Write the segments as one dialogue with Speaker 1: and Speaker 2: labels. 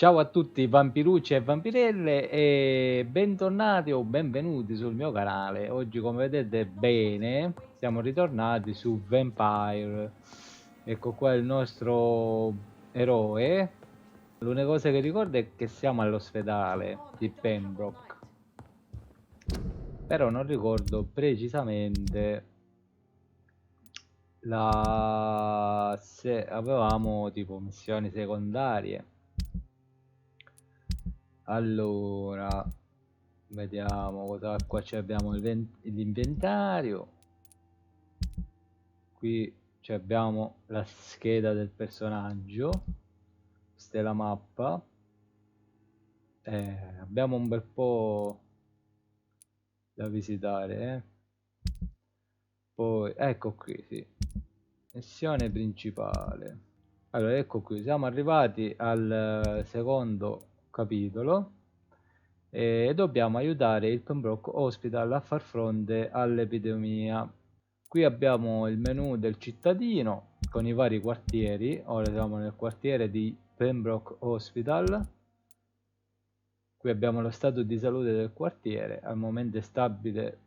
Speaker 1: Ciao a tutti vampirucci e vampirelle e bentornati o benvenuti sul mio canale. Oggi, come vedete bene, siamo ritornati su Vampyr. Ecco qua il nostro eroe. L'unica cosa che ricordo è che siamo all'ospedale di Pembroke, però non ricordo precisamente se avevamo tipo missioni secondarie. Allora, vediamo cosa qua abbiamo l'inventario. Qui abbiamo la scheda del personaggio. Questa è la mappa. Abbiamo un bel po' da visitare, Poi ecco qui, sì. Missione principale. Allora, ecco qui, siamo arrivati al secondo capitolo e dobbiamo aiutare il Pembroke Hospital a far fronte all'epidemia. Qui abbiamo il menu del cittadino con i vari quartieri. Ora siamo nel quartiere di Pembroke Hospital. Qui abbiamo lo stato di salute del quartiere. Al momento è stabile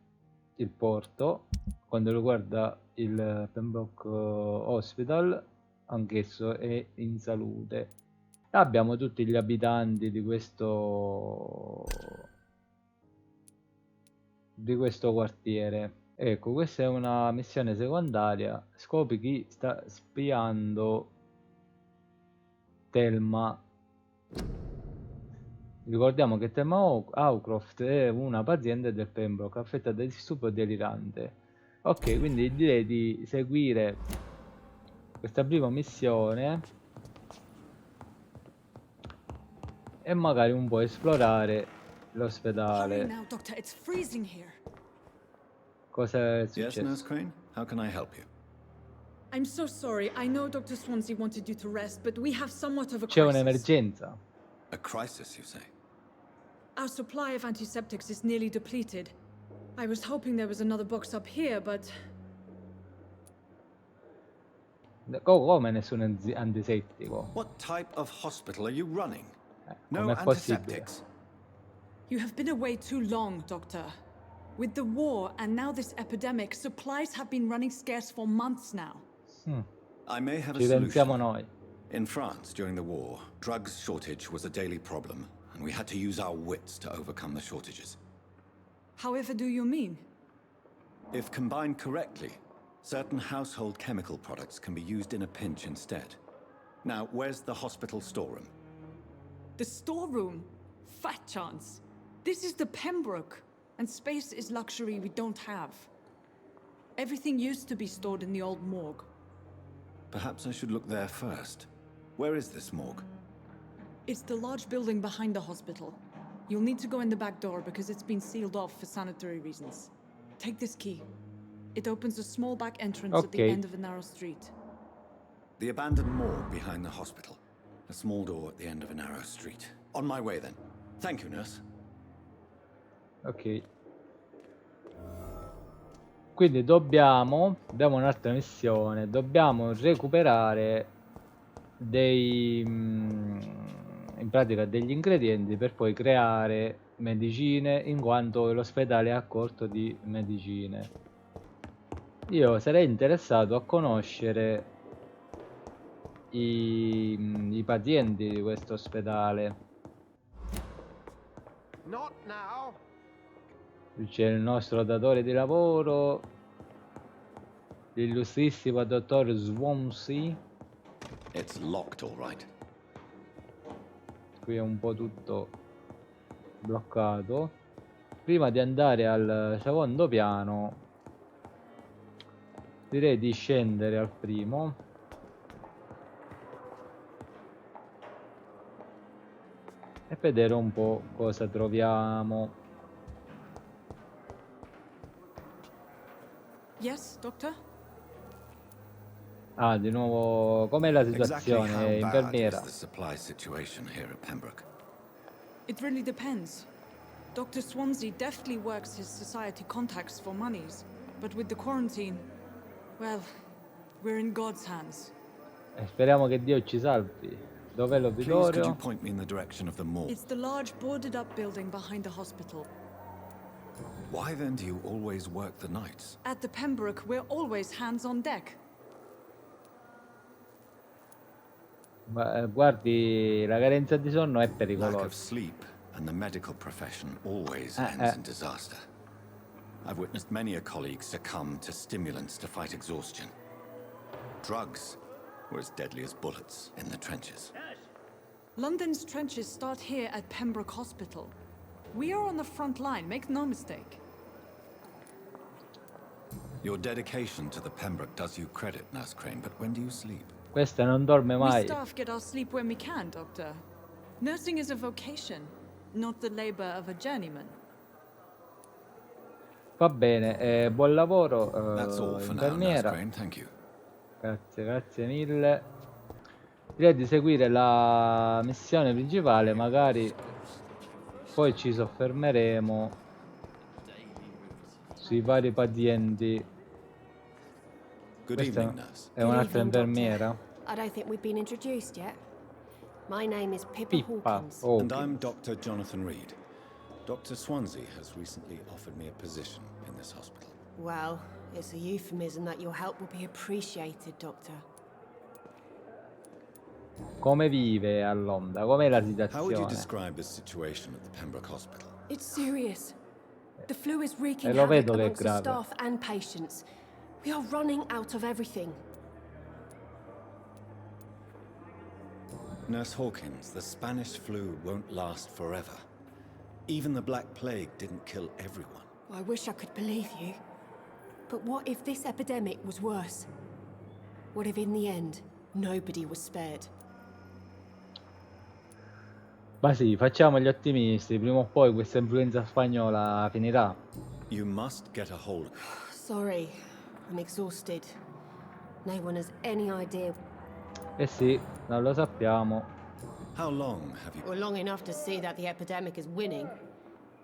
Speaker 1: il porto. Quando riguarda il Pembroke Hospital, anch'esso è in salute. Abbiamo tutti gli abitanti di questo quartiere. Ecco, questa è una missione secondaria. Scopri chi sta spiando Thelma. Ricordiamo che Thelma Hawcroft è una paziente del Pembroke affetta da disturbo delirante. Ok, quindi direi di seguire questa prima missione e magari un po' esplorare l'ospedale. Cosa è
Speaker 2: Yes, Nurse
Speaker 1: successo?
Speaker 2: Crane? How can I help you?
Speaker 3: I'm so sorry. I know Dr. Swansea wanted you to rest, but we have somewhat of a
Speaker 1: C'è
Speaker 3: crisis.
Speaker 1: un'emergenza.
Speaker 2: A crisis, you say?
Speaker 3: Our supply of antiseptics is nearly depleted. I was hoping there was another box up here, but
Speaker 1: Come nessun antisettico?
Speaker 2: What type of hospital are you running? No
Speaker 1: Com'è possibile?
Speaker 2: antiseptics?
Speaker 3: you have been away too long, Doctor. With the war and now this epidemic, supplies have been running scarce for months now.
Speaker 2: I may have a
Speaker 1: Ci pensiamo
Speaker 2: solution.
Speaker 1: noi.
Speaker 2: In France, during the war, drugs shortage was a daily problem, and we had to use our wits to overcome the shortages.
Speaker 3: However do you mean?
Speaker 2: If combined correctly, certain household chemical products can be used in a pinch instead. Now, where's the hospital storeroom?
Speaker 3: The storeroom? Fat chance. This is the Pembroke, and space is luxury we don't have. Everything used to be stored in the old morgue.
Speaker 2: Perhaps I should look there first. Where is this morgue?
Speaker 3: It's the large building behind the hospital. You'll need to go in the back door because it's been sealed off for sanitary reasons. Take this key. It opens a small back entrance at the
Speaker 1: Ok.
Speaker 3: end of a narrow street.
Speaker 2: The abandoned morgue behind the hospital. A small door at the end of a narrow street. On my way then. Thank you, nurse.
Speaker 1: Ok. Quindi abbiamo un'altra missione. Dobbiamo recuperare in pratica degli ingredienti per poi creare medicine, in quanto l'ospedale è a corto di medicine. Io sarei interessato a conoscere i pazienti di questo ospedale.
Speaker 4: Not now.
Speaker 1: C'è il nostro datore di lavoro, l'illustrissimo dottor Swansea.
Speaker 2: It's locked, all right.
Speaker 1: Qui è un po' tutto bloccato. Prima di andare al secondo piano direi di scendere al primo e vedere un po' cosa troviamo.
Speaker 3: Yes, Doctor?
Speaker 1: Ah, di nuovo, com'è la
Speaker 2: Exactly
Speaker 1: situazione,
Speaker 2: how bad is
Speaker 1: infermiera?
Speaker 2: the supply situation here at Pembroke?
Speaker 3: It really depends. Dr. Swansea deftly works his society contacts for monies, but with the quarantine, well, we're in God's hands.
Speaker 1: Speriamo che Dio ci salvi. Dov'è
Speaker 2: Please, could you
Speaker 1: l'obitorio?
Speaker 2: point me in the direction of the morgue?
Speaker 3: It's the large boarded up building behind the hospital.
Speaker 2: Why then do you always work the nights?
Speaker 3: At the Pembroke, we're always hands on deck.
Speaker 1: Guardi, la carenza di sonno è
Speaker 2: Lack of
Speaker 1: pericolosa.
Speaker 2: sleep and the medical profession always ends in disaster. I've witnessed many a colleague succumb to stimulants to fight exhaustion. Drugs were as deadly as bullets in the trenches.
Speaker 3: London's trenches start here at Pembroke Hospital. We are on the front line, make no mistake.
Speaker 2: Your dedication to the Pembroke does you credit, Nurse Crane, but when do you sleep?
Speaker 1: Questa non dorme
Speaker 3: We
Speaker 1: mai.
Speaker 3: staff get our sleep when we can, Doctor. Nursing is a vocation, not the labor of a journeyman.
Speaker 1: Va bene, buon lavoro,
Speaker 2: That's all for now, Nurse
Speaker 1: infermiera.
Speaker 2: Crane, thank you.
Speaker 1: Grazie mille. Direi di seguire la missione principale, magari poi ci soffermeremo sui vari pazienti.
Speaker 2: Good
Speaker 1: Questa
Speaker 2: evening, nurse.
Speaker 1: è un'altra
Speaker 4: Good evening,
Speaker 1: infermiera.
Speaker 4: Doctor. I don't think we've been introduced yet. My name is Pippa
Speaker 1: Pippa.
Speaker 4: Hawkins.
Speaker 1: Oh,
Speaker 2: And I'm Dr. Jonathan Reed. Dr. Swansea has recently offered me a position in this hospital.
Speaker 4: Well, it's a euphemism that your help will be appreciated, Doctor.
Speaker 1: come vive a Londra? Com'è la
Speaker 2: How would you
Speaker 1: situazione?
Speaker 2: describe the situation at the Pembroke Hospital?
Speaker 4: It's serious. The flu is wreaking
Speaker 1: lo
Speaker 4: havoc
Speaker 1: vedo che è
Speaker 4: amongst the
Speaker 1: grave.
Speaker 4: staff and patients. We are running out of everything.
Speaker 2: Nurse Hawkins, the Spanish flu won't last forever. Even the Black Plague didn't kill everyone.
Speaker 4: I wish I could believe you. But what if this epidemic was worse? What if in the end, nobody was spared?
Speaker 1: Ma sì, facciamo gli ottimisti, prima o poi questa influenza spagnola finirà.
Speaker 2: You must get a hold of it.
Speaker 4: Sorry, I'm exhausted. No one has any idea.
Speaker 1: Eh sì, non lo sappiamo.
Speaker 2: How long have you...
Speaker 4: Well, long enough to see that the epidemic is winning.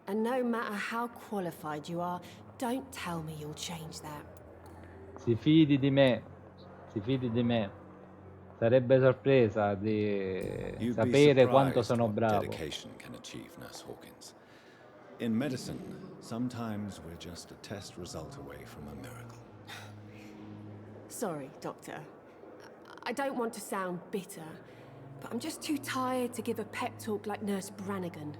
Speaker 4: And no matter how qualified you are, don't tell me you'll change that.
Speaker 1: Si fidi di me, si fidi di me. Sarebbe sorpresa di
Speaker 2: You'd be
Speaker 1: sapere quanto
Speaker 2: surprised
Speaker 1: sono
Speaker 2: what
Speaker 1: bravo.
Speaker 2: dedication can achieve, Nurse Hawkins. In medicine, sometimes we're just a test result away from a miracle.
Speaker 4: Sorry, Doctor. I don't want to sound bitter, but I'm just too tired to give a pep talk like Nurse Brannigan.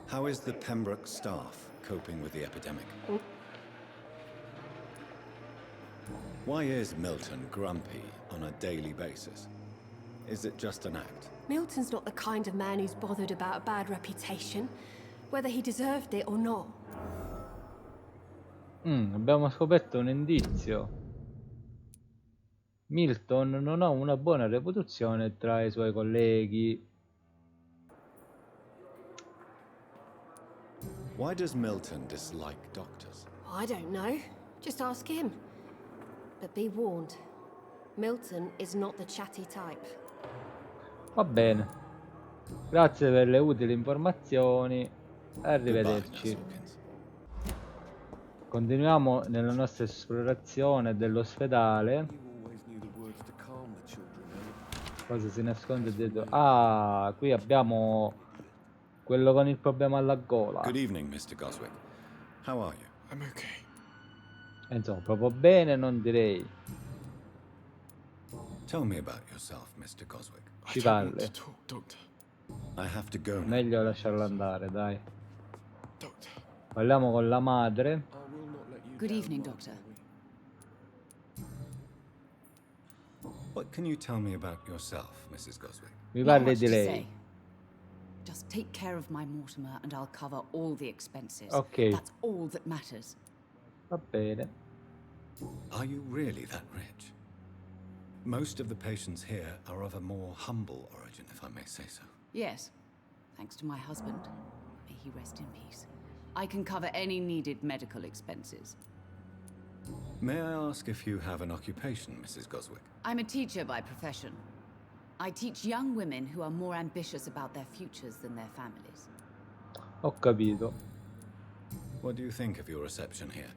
Speaker 2: How is the Pembroke staff coping with the epidemic? Why is Milton grumpy on a daily basis? Is it just an act?
Speaker 4: Milton's not the kind of man who's bothered about a bad reputation, whether he deserved it or not.
Speaker 1: Abbiamo scoperto un indizio. Milton non ha una buona reputazione tra i suoi colleghi.
Speaker 2: Why does Milton dislike doctors?
Speaker 4: I don't know. Just ask him. But be warned, Milton is not the chatty type.
Speaker 1: Va bene. Grazie per le utili informazioni.
Speaker 2: Goodbye,
Speaker 1: Arrivederci.
Speaker 2: Nurse Hawkins.
Speaker 1: Continuiamo nella nostra esplorazione dell'ospedale. Cosa si nasconde dietro? Ah, qui abbiamo quello con il problema alla gola.
Speaker 2: Good evening, Mr. Goswick. How are you?
Speaker 5: I'm okay.
Speaker 1: Insomma, proprio bene non direi.
Speaker 2: Tell me about yourself, Mr. Goswick.
Speaker 5: I
Speaker 1: Ci
Speaker 5: don't want
Speaker 1: parli.
Speaker 5: to talk, Doctor.
Speaker 2: I have to go now.
Speaker 1: Meglio lasciarlo andare, dai.
Speaker 5: Doctor,
Speaker 1: Parliamo con la madre.
Speaker 5: I will not let you
Speaker 6: Good
Speaker 5: down,
Speaker 6: evening,
Speaker 5: Mother,
Speaker 6: Doctor.
Speaker 5: will we?
Speaker 2: What can you tell me about yourself, Mrs. Goswick?
Speaker 1: Mi
Speaker 6: Not
Speaker 1: parli
Speaker 6: much
Speaker 1: di
Speaker 6: to
Speaker 1: lei.
Speaker 6: say. Just take care of my Mortimer and I'll cover all the expenses.
Speaker 1: Ok.
Speaker 6: That's all that matters.
Speaker 1: Va bene.
Speaker 2: Are you really that rich? Most of the patients here are of a more humble origin, if I may say so.
Speaker 6: Yes, thanks to my husband. May he rest in peace. I can cover any needed medical expenses.
Speaker 2: May I ask if you have an occupation, Mrs. Goswick?
Speaker 6: I'm a teacher by profession. I teach young women who are more ambitious about their futures than their families.
Speaker 1: Ho capito.
Speaker 2: What do you think of your reception here?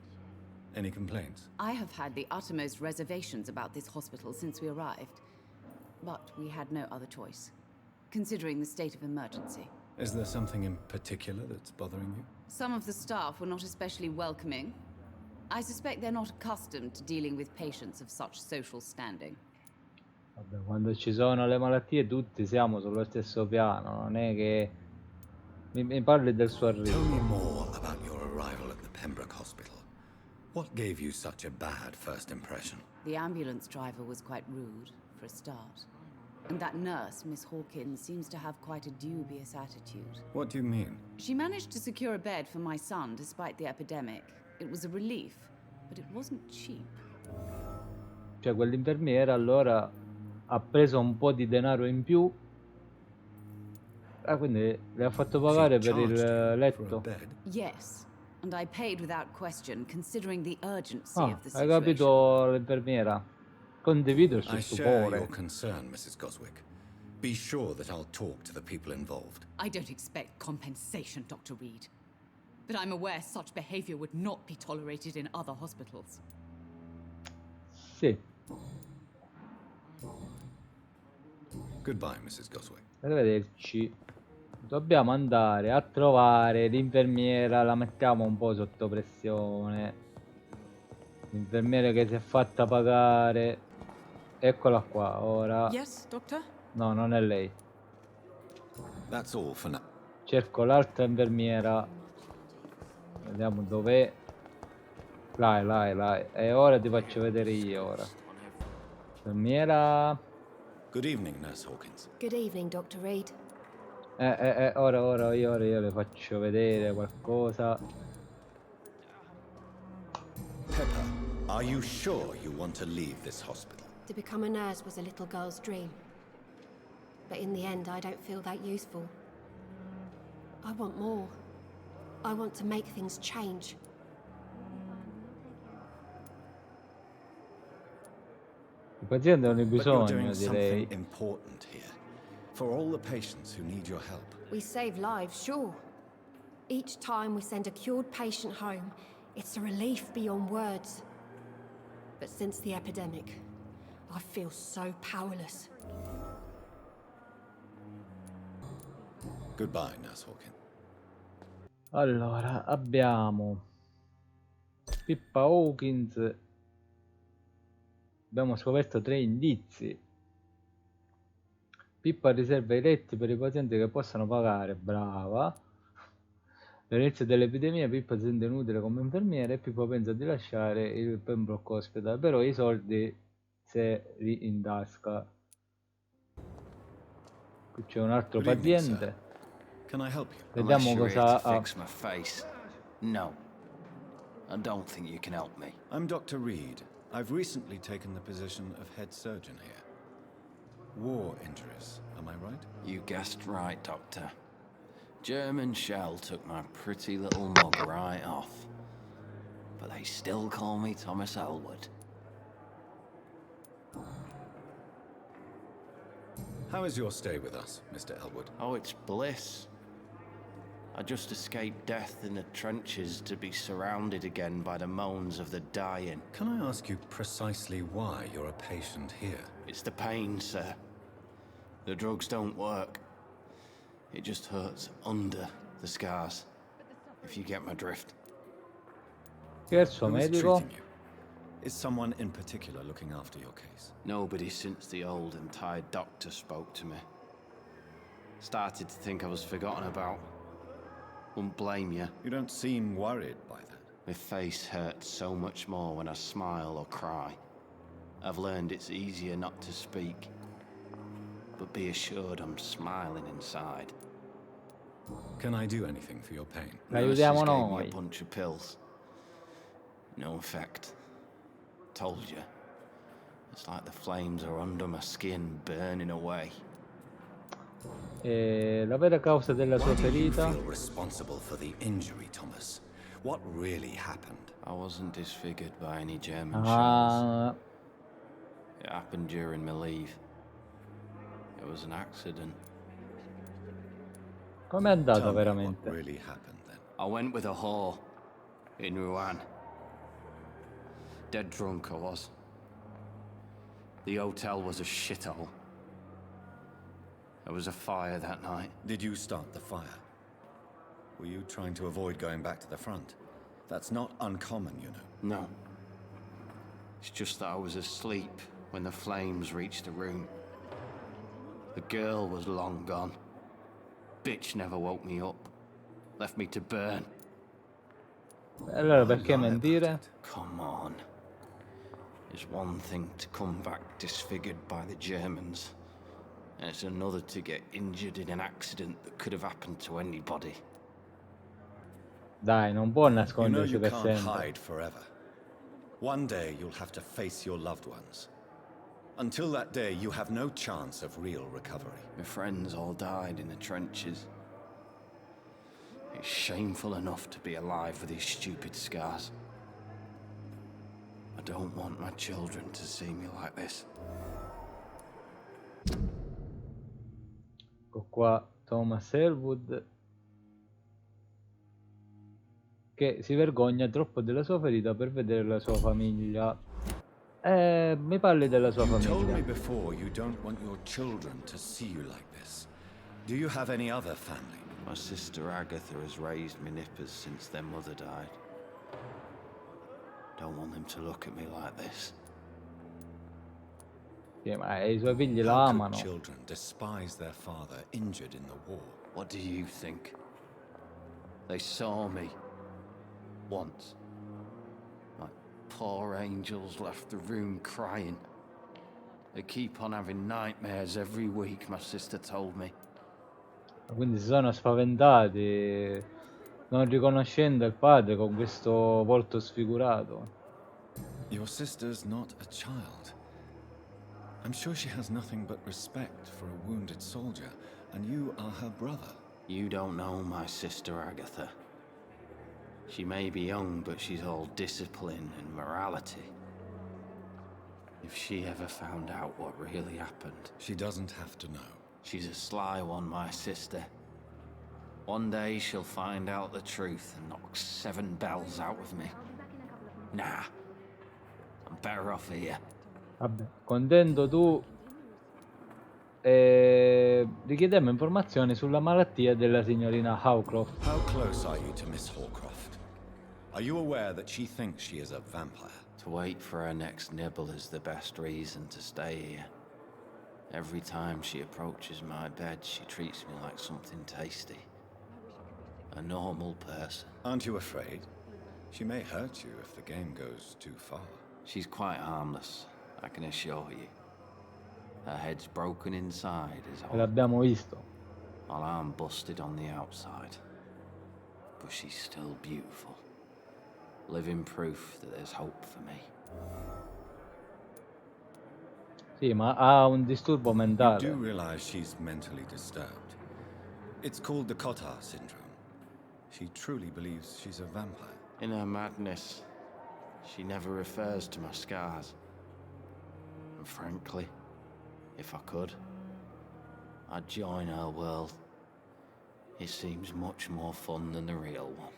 Speaker 2: Any complaints?
Speaker 6: I have had the uttermost reservations about this hospital since we arrived. but we had no other choice, considering the state of emergency.
Speaker 2: Is there something in particular that's bothering you?
Speaker 6: Some of the staff were not especially welcoming. I suspect they're not accustomed to dealing with patients of such social standing.
Speaker 1: Vabbè, quando ci sono le malattie tutti siamo sullo stesso piano, non è che mi parli del suo
Speaker 2: Tell me
Speaker 1: arrivo.
Speaker 2: more about your arrival at the Pembroke Hospital. What gave you such a bad first impression?
Speaker 6: The ambulance driver was quite rude, for a start. And that nurse, Miss Hawkins, seems to have quite a dubious attitude.
Speaker 2: What do you mean?
Speaker 6: She managed to secure a bed for my son despite the epidemic. It was a relief, but it wasn't cheap.
Speaker 1: Cioè quell'infermiera allora ha preso un po' di denaro in più. Ah, quindi le ha fatto pagare
Speaker 2: She
Speaker 1: per il
Speaker 2: charged you for a
Speaker 1: letto.
Speaker 2: bed?
Speaker 6: Yes, and I paid without question, considering the urgency
Speaker 1: Ah,
Speaker 6: of the
Speaker 1: hai
Speaker 6: situation.
Speaker 1: capito l'infermiera? Condivido il suo
Speaker 2: I share your
Speaker 1: stupore.
Speaker 2: concern, Mrs. Goswick. Be sure that I'll talk to the people involved.
Speaker 6: I don't expect compensation, Dr. Reed. But I'm aware such behavior would not be tolerated in other hospitals.
Speaker 1: Sì,
Speaker 2: Goodbye, Mrs. Goswick.
Speaker 1: arrivederci. Dobbiamo andare a trovare l'infermiera, la mettiamo un po' sotto pressione. L'infermiera che si è fatta pagare. Eccola qua, ora.
Speaker 3: Yes, Doctor?
Speaker 1: No, non è lei.
Speaker 2: That's all for now.
Speaker 1: Cerco l'altra infermiera. Vediamo dov'è. Là. E ora ti faccio vedere io ora. Infermiera.
Speaker 2: Good evening, Nurse Hawkins.
Speaker 4: Good evening, Dr. Reed.
Speaker 1: Ora io le faccio vedere qualcosa.
Speaker 2: Pepper, are you sure you want to leave this hospital?
Speaker 4: To become a nurse was a little girl's dream. But in the end, I don't feel that useful. I want more. I want to make things change.
Speaker 1: I pazienti hanno
Speaker 2: But you're
Speaker 1: bisogno,
Speaker 2: doing
Speaker 1: direi.
Speaker 2: something important here. For all the patients who need your help.
Speaker 4: We save lives, sure. Each time we send a cured patient home, it's a relief beyond words. But since the epidemic, I feel so powerless.
Speaker 2: Goodbye, Nurse Hawkins.
Speaker 1: Allora, abbiamo Pippa Hawkins. Abbiamo scoperto 3 indizi. Pippa riserva i letti per i pazienti che possano pagare. Brava. All'inizio dell'epidemia Pippa si sente inutile come infermiera e Pippa pensa di lasciare il Pembroke Hospital, però i soldi se li intasca. Qui c'è un altro
Speaker 2: Good evening,
Speaker 1: paziente.
Speaker 2: sir. Can I help you?
Speaker 1: Vediamo
Speaker 7: Unless you're here
Speaker 1: cosa
Speaker 7: to
Speaker 1: ha.
Speaker 7: fix my face. No. I don't think you can help me.
Speaker 2: I'm Dr. Reed. I've recently taken the position of head surgeon here. War injuries, am I right?
Speaker 7: You guessed right, Doctor. German shell took my pretty little mug right off. But they still call me Thomas Elwood.
Speaker 2: How is your stay with us, Mr. Elwood?
Speaker 7: Oh, it's bliss. I just escaped death in the trenches to be surrounded again by the moans of the dying.
Speaker 2: Can I ask you precisely why you're a patient here?
Speaker 7: It's the pain, sir. The drugs don't work. It just hurts under the scars, if you get my drift.
Speaker 1: Scherzo
Speaker 2: Who is
Speaker 1: medico.
Speaker 2: treating you? Is someone in particular looking after your case?
Speaker 7: Nobody since the old and tired doctor spoke to me. Started to think I was forgotten about. Wouldn't blame you.
Speaker 2: You don't seem worried by that.
Speaker 7: My face hurts so much more when I smile or cry. I've learned it's easier not to speak. But be assured I'm smiling inside.
Speaker 2: Can I do anything for your pain?
Speaker 1: L'aiutiamo
Speaker 7: Nurses gave me
Speaker 1: noi.
Speaker 7: a bunch of pills. No effect. Told you. It's like the flames are under my skin, burning away.
Speaker 1: La vera causa della sua
Speaker 2: Why do you
Speaker 1: ferita.
Speaker 2: feel responsible for the injury, Thomas? What really happened?
Speaker 7: I wasn't disfigured by any German shells.
Speaker 1: Ah,
Speaker 7: It happened during my leave. It was an accident.
Speaker 1: com'è andata
Speaker 2: Tell me what
Speaker 1: veramente?
Speaker 2: really happened then.
Speaker 7: I went with a whore in Rouen. Dead drunk I was. The hotel was a shithole. There was a fire that night.
Speaker 2: Did you start the fire? Were you trying to avoid going back to the front? That's not uncommon, you know.
Speaker 7: No. It's just that I was asleep when the flames reached the room. The girl was long gone. Bitch never woke me up. Left me to burn.
Speaker 1: Allora perché mentire?
Speaker 7: Come on. It's one thing to come back disfigured by the Germans, and it's another to get injured in an accident that could have happened to anybody.
Speaker 1: Dai, non può
Speaker 2: You know
Speaker 1: nascondersi
Speaker 2: you
Speaker 1: per
Speaker 2: can't
Speaker 1: sempre.
Speaker 2: hide forever. One day you'll have to face your loved ones. Until that day, you have no chance of real recovery.
Speaker 7: My friends all died in the trenches. It's shameful enough to be alive with these stupid scars. I don't want my children to see me like this.
Speaker 1: Ecco qua Thomas Elwood che si vergogna troppo della sua ferita per vedere la sua famiglia. Mi parli della sua
Speaker 2: You told me
Speaker 1: famiglia.
Speaker 2: before you don't want your children to see you like this. Do you have any other family?
Speaker 7: My sister Agatha has raised my nippers since their mother died. Don't want them to look at me like this.
Speaker 1: Sì, ma i suoi figli la
Speaker 2: How could
Speaker 1: amano.
Speaker 2: children despise their father injured in the war?
Speaker 7: What do you think? They saw me once. My poor angels left the room crying. They keep on having nightmares every week, my sister told me.
Speaker 1: Quindi si sono spaventati, non riconoscendo il padre con questo volto sfigurato.
Speaker 2: Your sister's not a child. I'm sure she has nothing but respect for a wounded soldier, and you are her brother.
Speaker 7: You don't know my sister Agatha. She may be young, but she's all discipline and morality. If she ever found out what really happened...
Speaker 2: She doesn't have to know.
Speaker 7: She's a sly one, my sister. One day she'll find out the truth and knock 7 bells out of me. Nah, I'm better off here.
Speaker 1: Vabbè, contento tu. Richiediamo informazioni sulla malattia della signorina Howcroft.
Speaker 2: How close are you to Miss Hawcroft? Are you aware that she thinks she is a vampire?
Speaker 7: To wait for her next nibble is the best reason to stay here. Every time she approaches my bed, she treats me like something tasty. A normal person.
Speaker 2: Aren't you afraid? She may hurt you if the game goes too far.
Speaker 7: She's quite harmless, I can assure you. Her head's broken inside is all,
Speaker 1: L'abbiamo visto.
Speaker 7: while I'm busted on the outside. But she's still beautiful. Living proof that there's hope for me.
Speaker 1: Sì, ma ha un disturbo
Speaker 2: You do
Speaker 1: mentale.
Speaker 2: realize she's mentally disturbed. It's called the Cotard syndrome. She truly believes she's a vampire.
Speaker 7: In her madness, she never refers to my scars. And frankly, if I could, I'd join her world. It seems much more fun than the real one.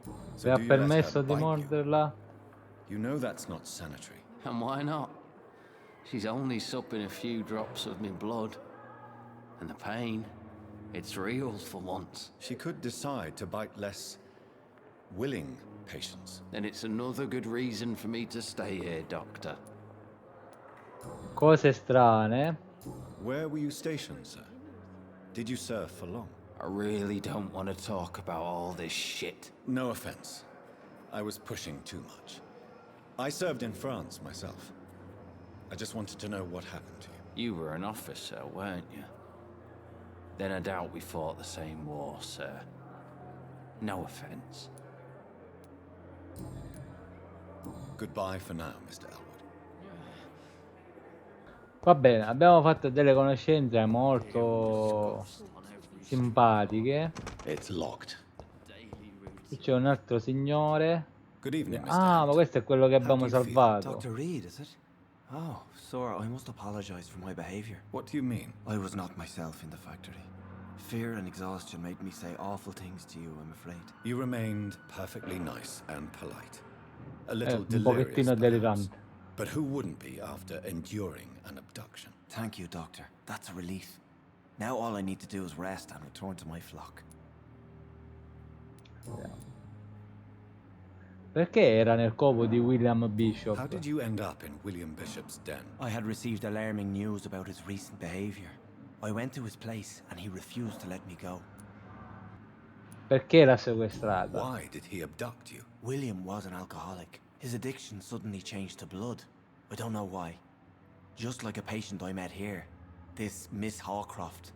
Speaker 1: Vi
Speaker 2: So
Speaker 1: ha
Speaker 2: do you let her
Speaker 1: permesso di
Speaker 2: bite you?
Speaker 1: morderla?
Speaker 2: You know that's not sanitary.
Speaker 7: And why not? She's only supping a few drops of me blood. And the pain, it's real for once.
Speaker 2: She could decide to bite less willing patients.
Speaker 7: Then it's another good reason for me to stay here, Doctor.
Speaker 1: Cose strane.
Speaker 2: Where were you stationed, sir? Did you serve for long?
Speaker 7: I really don't want to talk about all this shit.
Speaker 2: No offense. I was pushing too much. I served in France myself. I just wanted to know what happened to you.
Speaker 7: You were an officer, weren't you? Then I doubt we fought the same war, sir. No offense.
Speaker 2: Goodbye for now, Mr. Elwood.
Speaker 1: Va bene, abbiamo fatto delle conoscenze molto simpatiche.
Speaker 2: It's locked.
Speaker 1: Qui c'è un altro signore.
Speaker 2: Good evening, Mr.
Speaker 1: Ah, ma
Speaker 2: Hammond.
Speaker 1: questo è quello che
Speaker 2: How
Speaker 1: abbiamo
Speaker 2: do you feel?
Speaker 1: salvato.
Speaker 8: Dr. Reed, is it? Oh, sir, I must apologize for my behavior.
Speaker 2: What do you mean?
Speaker 8: I was not myself in the factory. Fear and exhaustion made me say awful things to you, I'm afraid.
Speaker 2: You remained perfectly nice and polite. A little
Speaker 1: Un
Speaker 2: delirious,
Speaker 1: pochettino
Speaker 2: perhaps.
Speaker 1: delirante.
Speaker 2: But who wouldn't be after enduring an abduction?
Speaker 8: Thank you, Doctor. That's a relief. Now all I need to do is rest and return to my flock.
Speaker 1: Perché era nel covo di William Bishop?
Speaker 2: How did you end up in William Bishop's den?
Speaker 8: I had received alarming news about his recent behavior. I went to his place and he refused to let me go.
Speaker 1: Perché l'ha sequestrata?
Speaker 2: Why did he abduct you?
Speaker 8: William was an alcoholic. His addiction suddenly changed to blood. I don't know why. Just like a patient I met here. This Miss Hawcroft.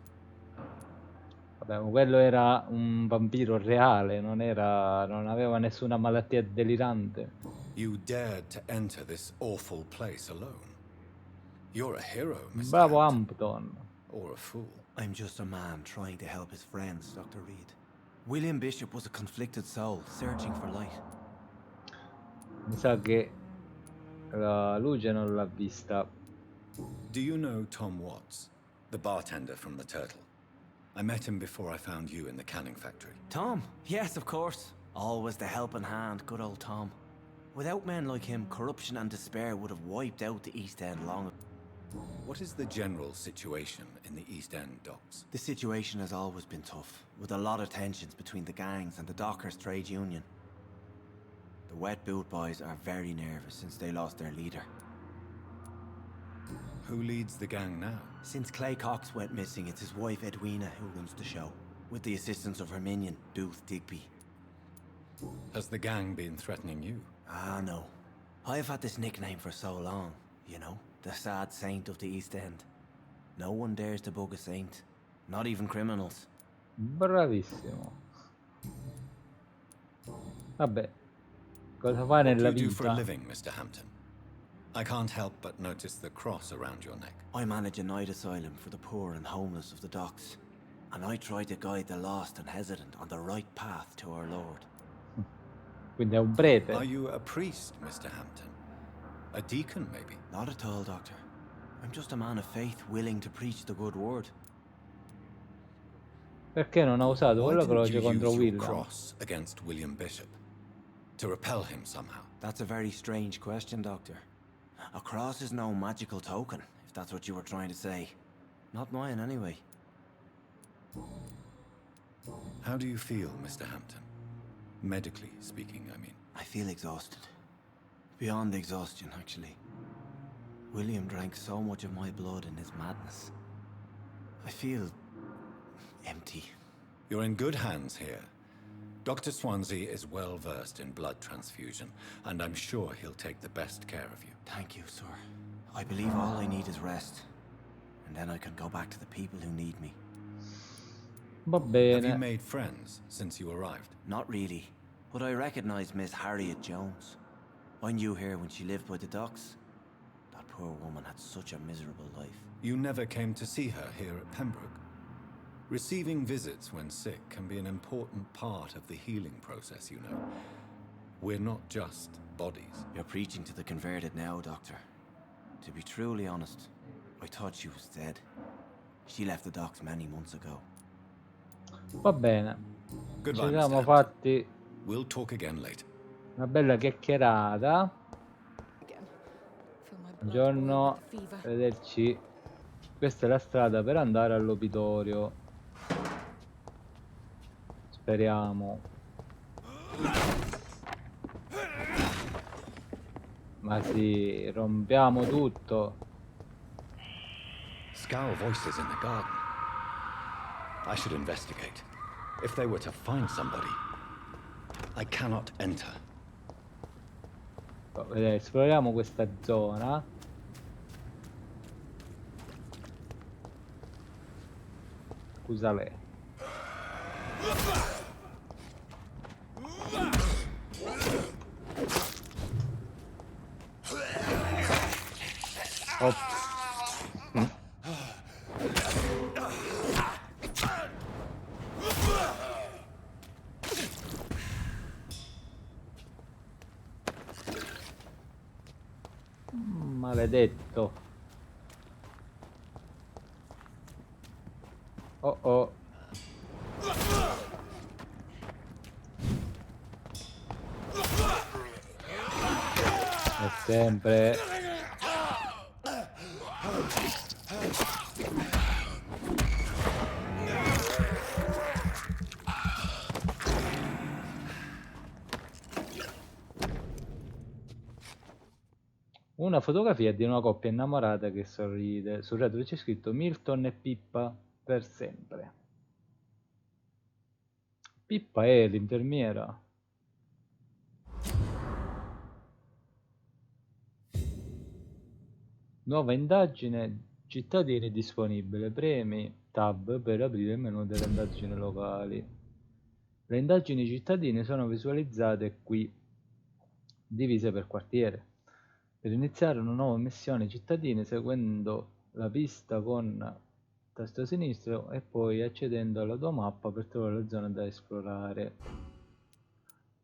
Speaker 1: Vabbè, ma quello era un vampiro reale, non aveva nessuna malattia delirante.
Speaker 2: You dared to enter this awful place alone. You're a hero, Mr.
Speaker 1: Bravo
Speaker 2: Hampton.
Speaker 1: Hampton.
Speaker 2: Or a fool.
Speaker 8: I'm just a man trying to help his friends, Dr. Reed. William Bishop was a conflicted soul, searching for light.
Speaker 1: Mi sa che la luce non l'ha vista.
Speaker 2: Do you know Tom Watts, the bartender from the Turtle? I met him before I found you in the canning factory.
Speaker 8: Tom? Yes, of course. Always the helping hand, good old Tom. Without men like him, corruption and despair would have wiped out the East End long ago.
Speaker 2: What is the general situation in the East End docks?
Speaker 8: The situation has always been tough, with a lot of tensions between the gangs and the dockers' trade union. The Wet Boot Boys are very nervous since they lost their leader.
Speaker 2: Who leads the gang now?
Speaker 8: Since Clay Cox went missing, it's his wife Edwina who runs the show, with the assistance of her minion, Booth Digby.
Speaker 2: Has the gang been threatening you?
Speaker 8: Ah, no. I've had this nickname for so long, you know, the sad saint of the East End. No one dares to bug a saint, not even criminals.
Speaker 1: Bravissimo. Vabbè, cosa fa
Speaker 2: What do
Speaker 1: nella
Speaker 2: you do for a
Speaker 1: vita?
Speaker 2: living, Mr. Hampton? I can't help but notice the cross around your neck.
Speaker 8: I manage a night asylum for the poor and homeless of the docks, and I try to guide the lost and hesitant on the right path to our Lord.
Speaker 1: Quindi è un prete.
Speaker 2: Are you a priest, Mr. Hampton? A deacon, maybe?
Speaker 8: Not at all, Doctor. I'm just a man of faith willing to preach the good word.
Speaker 1: Perché non ha usato
Speaker 2: Why
Speaker 1: quella
Speaker 2: didn't
Speaker 1: croce
Speaker 2: you
Speaker 1: contro
Speaker 2: use your
Speaker 1: William?
Speaker 2: cross against William Bishop? To repel him somehow?
Speaker 8: That's a very strange question, Doctor. A cross is no magical token, if that's what you were trying to say. Not mine, anyway.
Speaker 2: How do you feel, Mr. Hampton? Medically speaking, I mean.
Speaker 8: I feel exhausted. Beyond exhaustion, actually. William drank so much of my blood in his madness. I feel empty.
Speaker 2: You're in good hands here. Dr. Swansea is well versed in blood transfusion, and I'm sure he'll take the best care of you.
Speaker 8: Thank you, sir. I believe all I need is rest. And then I can go back to the people who need me.
Speaker 1: Va
Speaker 2: Have you
Speaker 1: bene.
Speaker 2: made friends since you arrived?
Speaker 8: Not really, but I recognize Miss Harriet Jones. I knew her when she lived by the docks. That poor woman had such a miserable life.
Speaker 2: You never came to see her here at Pembroke? Receiving visits when sick can be an important part of the healing process, you know. We're not just bodies.
Speaker 8: You're preaching to the converted now, Doctor. To be truly honest, I thought she was dead. She left the docks many months ago.
Speaker 1: Va bene.
Speaker 2: Goodbye,
Speaker 1: Ci
Speaker 2: Mr.
Speaker 1: siamo
Speaker 2: Hampton.
Speaker 1: fatti
Speaker 2: We'll talk again later.
Speaker 1: una bella chiacchierata.
Speaker 3: Again. Feel my blood
Speaker 1: Buongiorno,
Speaker 3: boil with fever.
Speaker 1: arrivederci. Questa è la strada per andare all'obitorio. Speriamo. Ma sì, rompiamo tutto.
Speaker 2: Scowl voices in the garden. I should investigate. If they were to find somebody, I cannot enter.
Speaker 1: Vedete, esploriamo questa zona. Scusa lei. Ops. Maledetto. Oh oh. E sempre. Una fotografia di una coppia innamorata che sorride. Sul retro c'è scritto Milton e Pippa per sempre. Pippa è l'infermiera. Nuova indagine, cittadini disponibile. Premi tab per aprire il menu delle indagini locali. Le indagini cittadine sono visualizzate qui, divise per quartiere. Per iniziare una nuova missione cittadine seguendo la pista con tasto sinistro e poi accedendo alla tua mappa per trovare le zone da esplorare.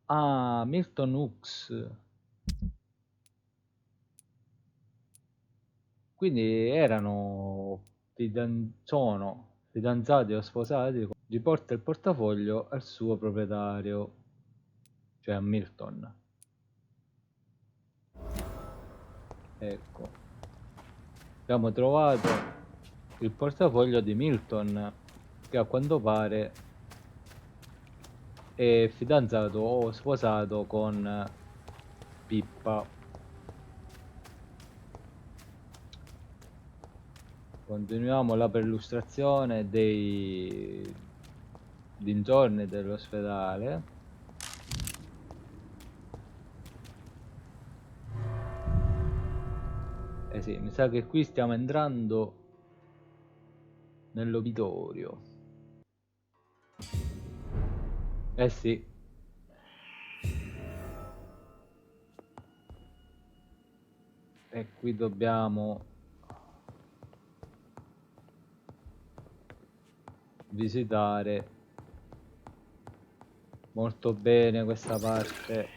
Speaker 1: Ah, Milton Hooks. Quindi sono fidanzati o sposati. Riporta il portafoglio al suo proprietario, cioè a Milton. Ecco, abbiamo trovato il portafoglio di Milton, che a quanto pare è fidanzato o sposato con Pippa. Continuiamo la perlustrazione dei dintorni dell'ospedale. Eh sì, mi sa che qui stiamo entrando nell'obitorio. Eh sì. E qui dobbiamo visitare molto bene questa parte.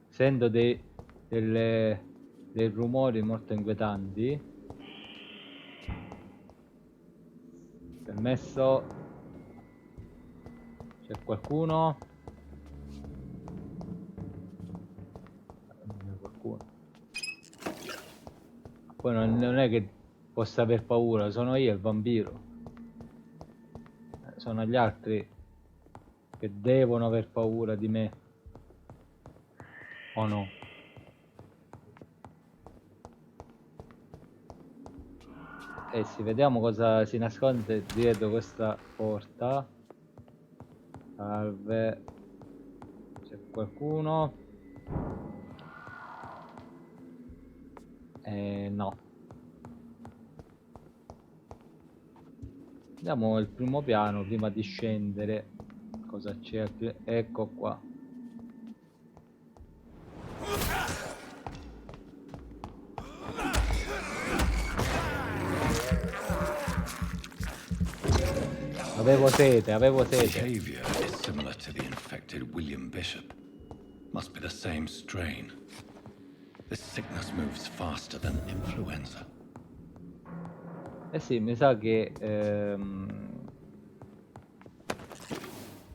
Speaker 1: Sento dei rumori molto inquietanti. Permesso? C'è qualcuno? Non c'è qualcuno. Poi non è che possa aver paura, sono io il vampiro. Sono gli altri che devono aver paura di me. O no? E sì, vediamo cosa si nasconde dietro questa porta. Salve. C'è qualcuno? No. Andiamo al primo piano prima di scendere. Cosa c'è? Ecco qua. Avevo sete.
Speaker 2: Behavior is similar to the infected William Bishop. Must be the same strain. This sickness moves faster than influenza.
Speaker 1: Eh sì, mi sa che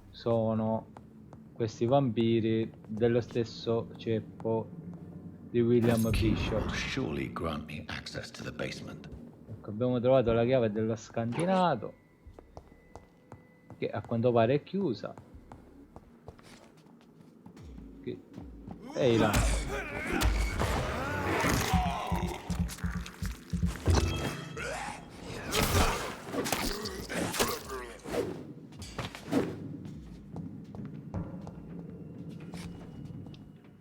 Speaker 1: sono questi vampiri dello stesso ceppo di William Bishop.
Speaker 2: Will surely grant me access to the basement.
Speaker 1: Ecco, abbiamo trovato la chiave dello scantinato, che a quanto pare è chiusa. Ehi là.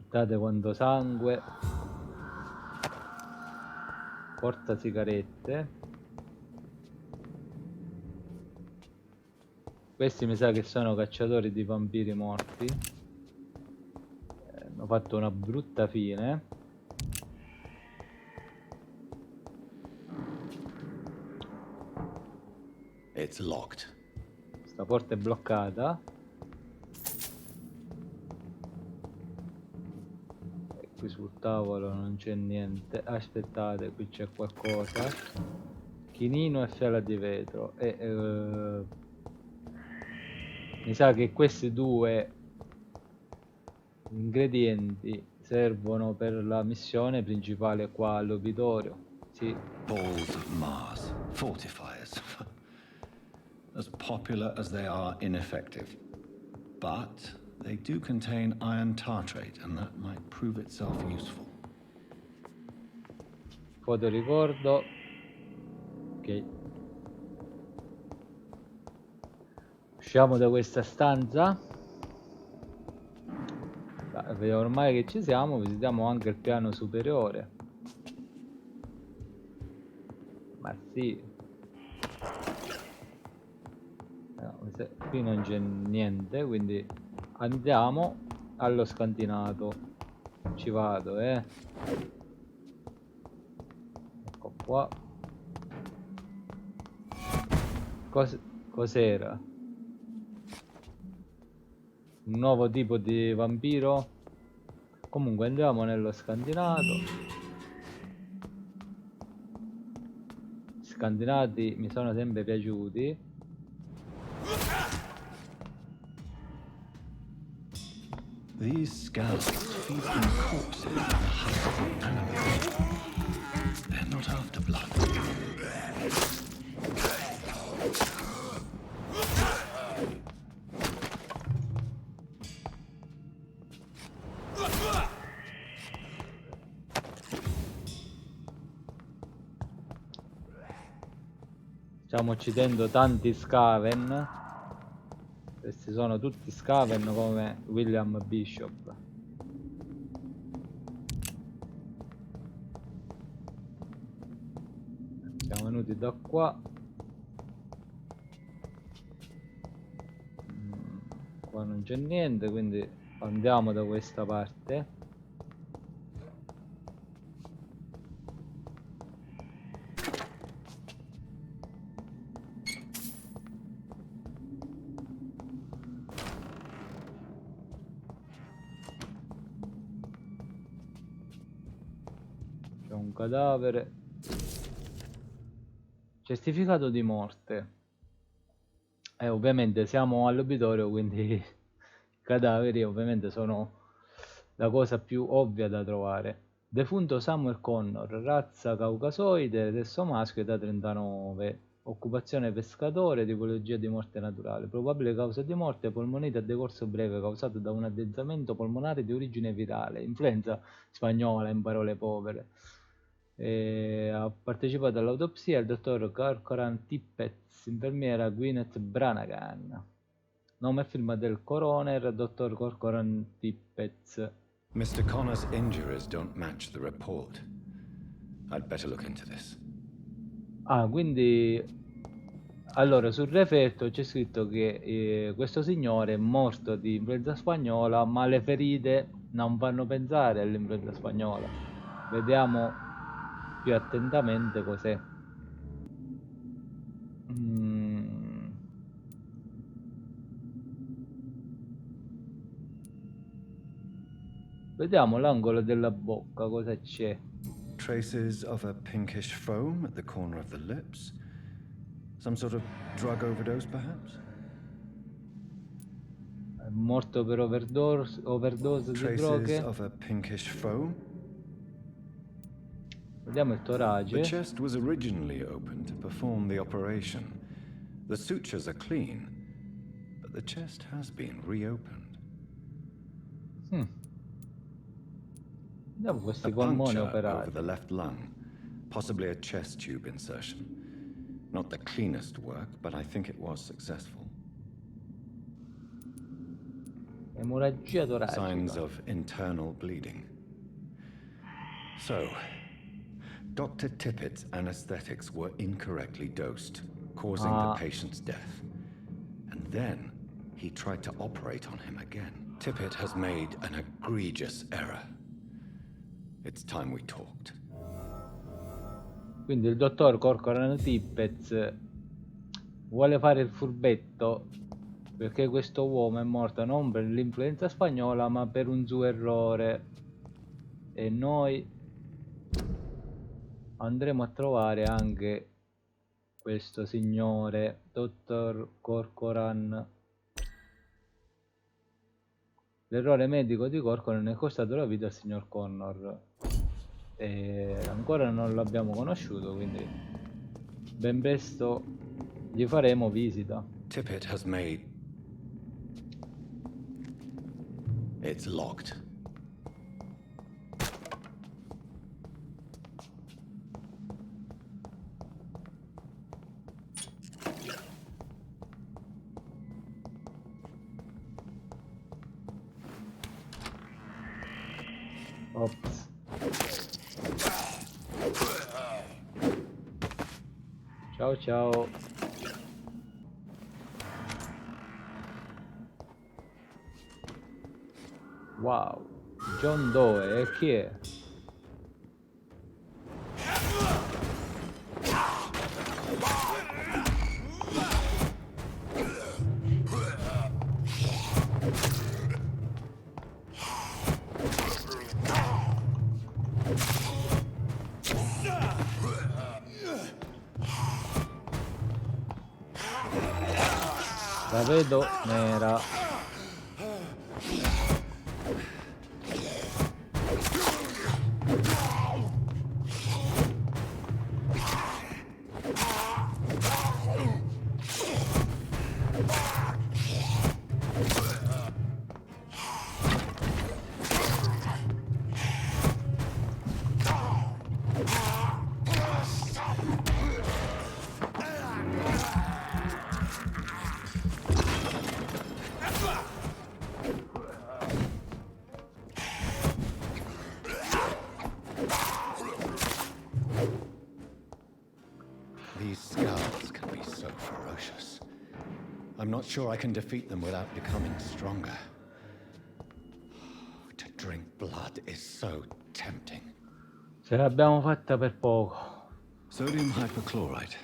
Speaker 1: Guardate quanto sangue. Porta sigarette. Questi mi sa che sono cacciatori di vampiri morti. Hanno fatto una brutta fine.
Speaker 2: It's locked.
Speaker 1: Questa porta è bloccata. E qui sul tavolo non c'è niente. Aspettate, qui c'è qualcosa. Chinino e fiala di vetro. E mi sa che questi due ingredienti servono per la missione principale qua all'obitorio. Sì.
Speaker 2: Balls of Mars. Fortifiers. As popular as they are ineffective. But they do contain iron tartrate, and that might prove itself useful.
Speaker 1: Fotoricordo. Ok. Usciamo da questa stanza. Ormai che ci siamo, visitiamo anche il piano superiore. Ma sì. No, qui non c'è niente, quindi andiamo allo scantinato. Ci vado, Ecco qua. Cos'era? Un nuovo tipo di vampiro? Comunque andiamo nello scantinato. Scantinati mi sono sempre piaciuti.
Speaker 2: These scouts feed on corpses and hustle animals. They're not after blood.
Speaker 1: Stiamo uccidendo tanti scaven. Questi sono tutti scaven come William Bishop. Siamo venuti da qua. Qua non c'è niente, quindi andiamo da questa parte. C'è un cadavere. Certificato di morte. Ovviamente siamo all'obitorio, quindi i cadaveri ovviamente sono la cosa più ovvia da trovare. Defunto Samuel Connor, razza caucasoide, sesso maschio, età 39, occupazione pescatore, tipologia di morte naturale, probabile causa di morte polmonite a decorso breve causato da un addensamento polmonare di origine virale, influenza spagnola in parole povere. Ha partecipato all'autopsia il dottor Corcoran Tippett, infermiera Gwyneth Branagan. Nome e firma del coroner, dottor Corcoran Tippett.
Speaker 2: Mr. Connor's injuries don't match the report. I'd better look into this.
Speaker 1: Ah, quindi allora sul referto c'è scritto che questo signore è morto di influenza spagnola, ma le ferite non fanno pensare all'influenza spagnola. Vediamo più attentamente cos'è. Vediamo l'angolo della bocca, cosa c'è.
Speaker 2: Traces of a pinkish foam at the corner of the lips. Some sort of drug overdose, perhaps?
Speaker 1: È morto per overdose di
Speaker 2: Traces
Speaker 1: droghe.
Speaker 2: of a pinkish foam.
Speaker 1: Vediamo il
Speaker 2: The
Speaker 1: torace.
Speaker 2: chest was originally open to perform the operation. The sutures are clean, but the chest has been reopened.
Speaker 1: Vediamo questi
Speaker 2: A
Speaker 1: polmoni
Speaker 2: puncture over
Speaker 1: operati.
Speaker 2: the left lung, possibly a chest tube insertion. Not the cleanest work, but I think it was successful.
Speaker 1: Emorragia
Speaker 2: Signs
Speaker 1: toracica.
Speaker 2: of internal bleeding. So, Dr. Tippett's anesthetics were incorrectly dosed, causing the patient's death. And then he tried to operate on him again. Tippett has made an egregious error. It's time we talked.
Speaker 1: Quindi il dottor Corcoran Tippett vuole fare il furbetto perché questo uomo è morto non per l'influenza spagnola ma per un suo errore, e noi andremo a trovare anche questo signore, dottor Corcoran. L'errore medico di Corcoran è costato la vita al signor Connor e ancora non l'abbiamo conosciuto, quindi ben presto gli faremo visita.
Speaker 2: Tippett has made... It's locked.
Speaker 1: Ops. Ciao ciao. Wow. John Doe, e chi è? La vedo nera.
Speaker 2: These scars can be so ferocious. I'm not sure I can defeat them without becoming stronger. To drink blood is so tempting.
Speaker 1: Ce l'abbiamo fatta per poco.
Speaker 2: Sodium hypochlorite.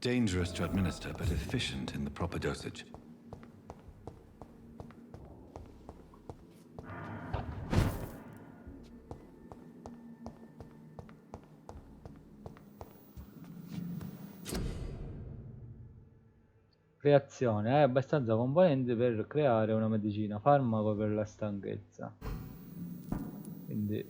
Speaker 2: Dangerous to administer, but efficient in the proper dosage.
Speaker 1: Creazione, hai abbastanza componenti per creare una medicina, farmaco per la stanchezza. Quindi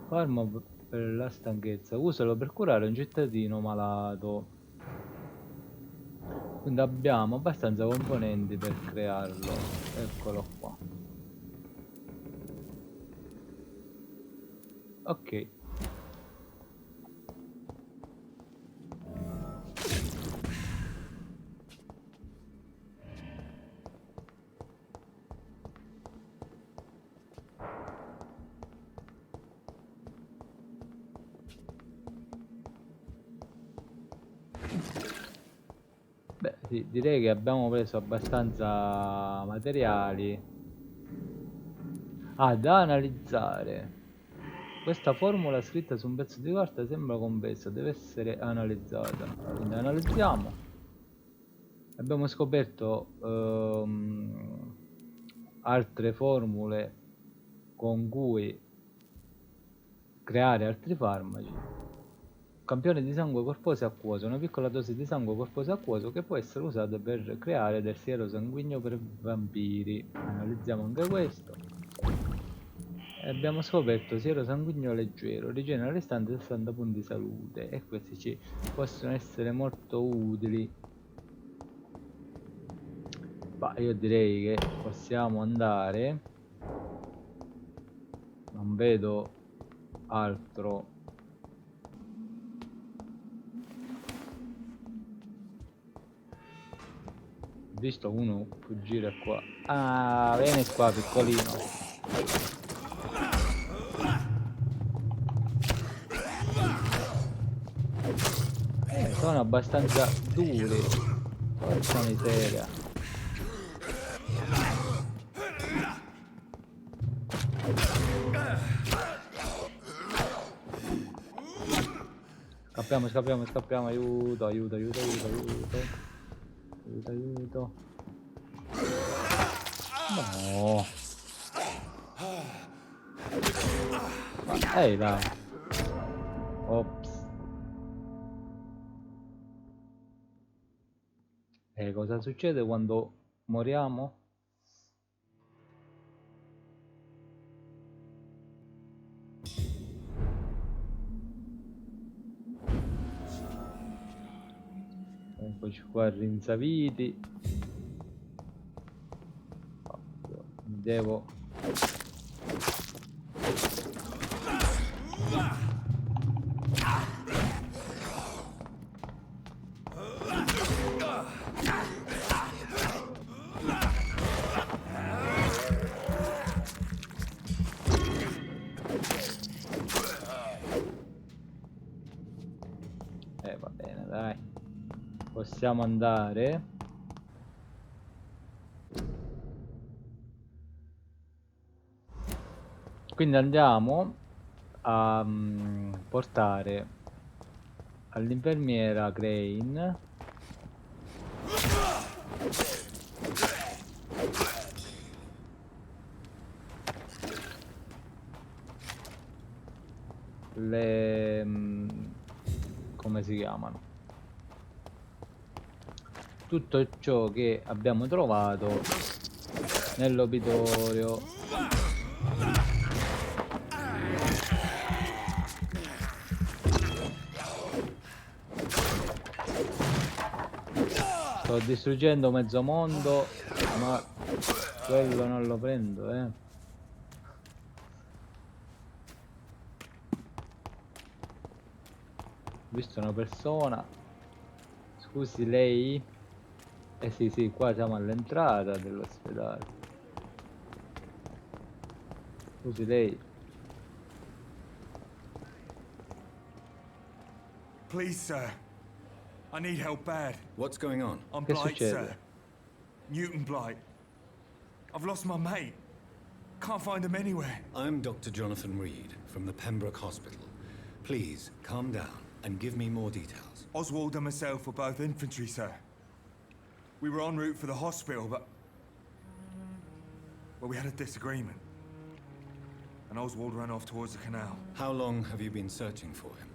Speaker 1: farmaco per la stanchezza, usalo per curare un cittadino malato. Quindi abbiamo abbastanza componenti per crearlo. Eccolo qua. Ok. Beh, sì, direi che abbiamo preso abbastanza materiali. Da analizzare. Questa formula scritta su un pezzo di carta sembra complessa, deve essere analizzata. Quindi analizziamo. Abbiamo scoperto altre formule con cui creare altri farmaci. Campione di sangue corposo e acquoso, una piccola dose di sangue corposo e acquoso che può essere usata per creare del siero sanguigno per vampiri. Analizziamo anche questo. Abbiamo scoperto siero sanguigno leggero, rigenera all'istante 60 punti salute, e questi ci possono essere molto utili. Ma io direi che possiamo andare, non vedo altro. Ho visto uno fuggire qua. Ah, vieni qua piccolino. Sono abbastanza duri. Porca miseria. Scappiamo, aiuto. No. Ehi là. Ops. E cosa succede quando moriamo? Eccoci qua rinsaviti. Mi devo... possiamo andare. Quindi andiamo a portare all'infermiera Crane le come si chiamano, tutto ciò che abbiamo trovato nell'obitorio. Sto distruggendo mezzo mondo, ma quello non lo prendo, Ho visto una persona. Scusi, lei? Eh sì, qua siamo all'entrata dell'ospedale. Scusi, lei?
Speaker 9: Please, sir. I need help bad.
Speaker 2: What's going on?
Speaker 9: I'm
Speaker 1: Che
Speaker 9: Blight,
Speaker 1: succede?
Speaker 9: sir. Newton Blight. I've lost my mate. Can't find him anywhere.
Speaker 2: I'm Dr. Jonathan Reed from the Pembroke Hospital. Please, calm down and give me more details.
Speaker 9: Oswald and myself were both infantry, sir. We were en route for the hospital, but... well, we had a disagreement. And Oswald ran off towards the canal.
Speaker 2: How long have you been searching for him?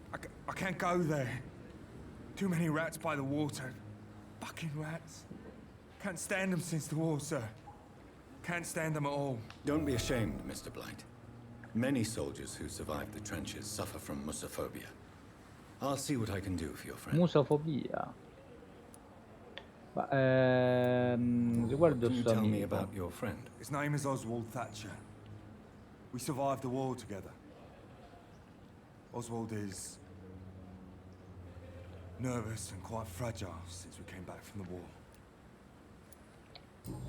Speaker 9: I can't go there. Too many rats by the water. Fucking rats. Can't stand them since the war, sir. Can't stand them at all.
Speaker 2: Don't be ashamed, Mr. Blight. Many soldiers who survived the trenches suffer from musophobia. I'll see what I can do for your friend.
Speaker 1: Musofobia. Ma, riguardo
Speaker 2: Can you
Speaker 1: sto
Speaker 2: tell me
Speaker 1: amico.
Speaker 2: about your friend?
Speaker 9: His name is Oswald Thatcher. We survived the war together. Oswald is nervous and quite fragile since we came back from the war.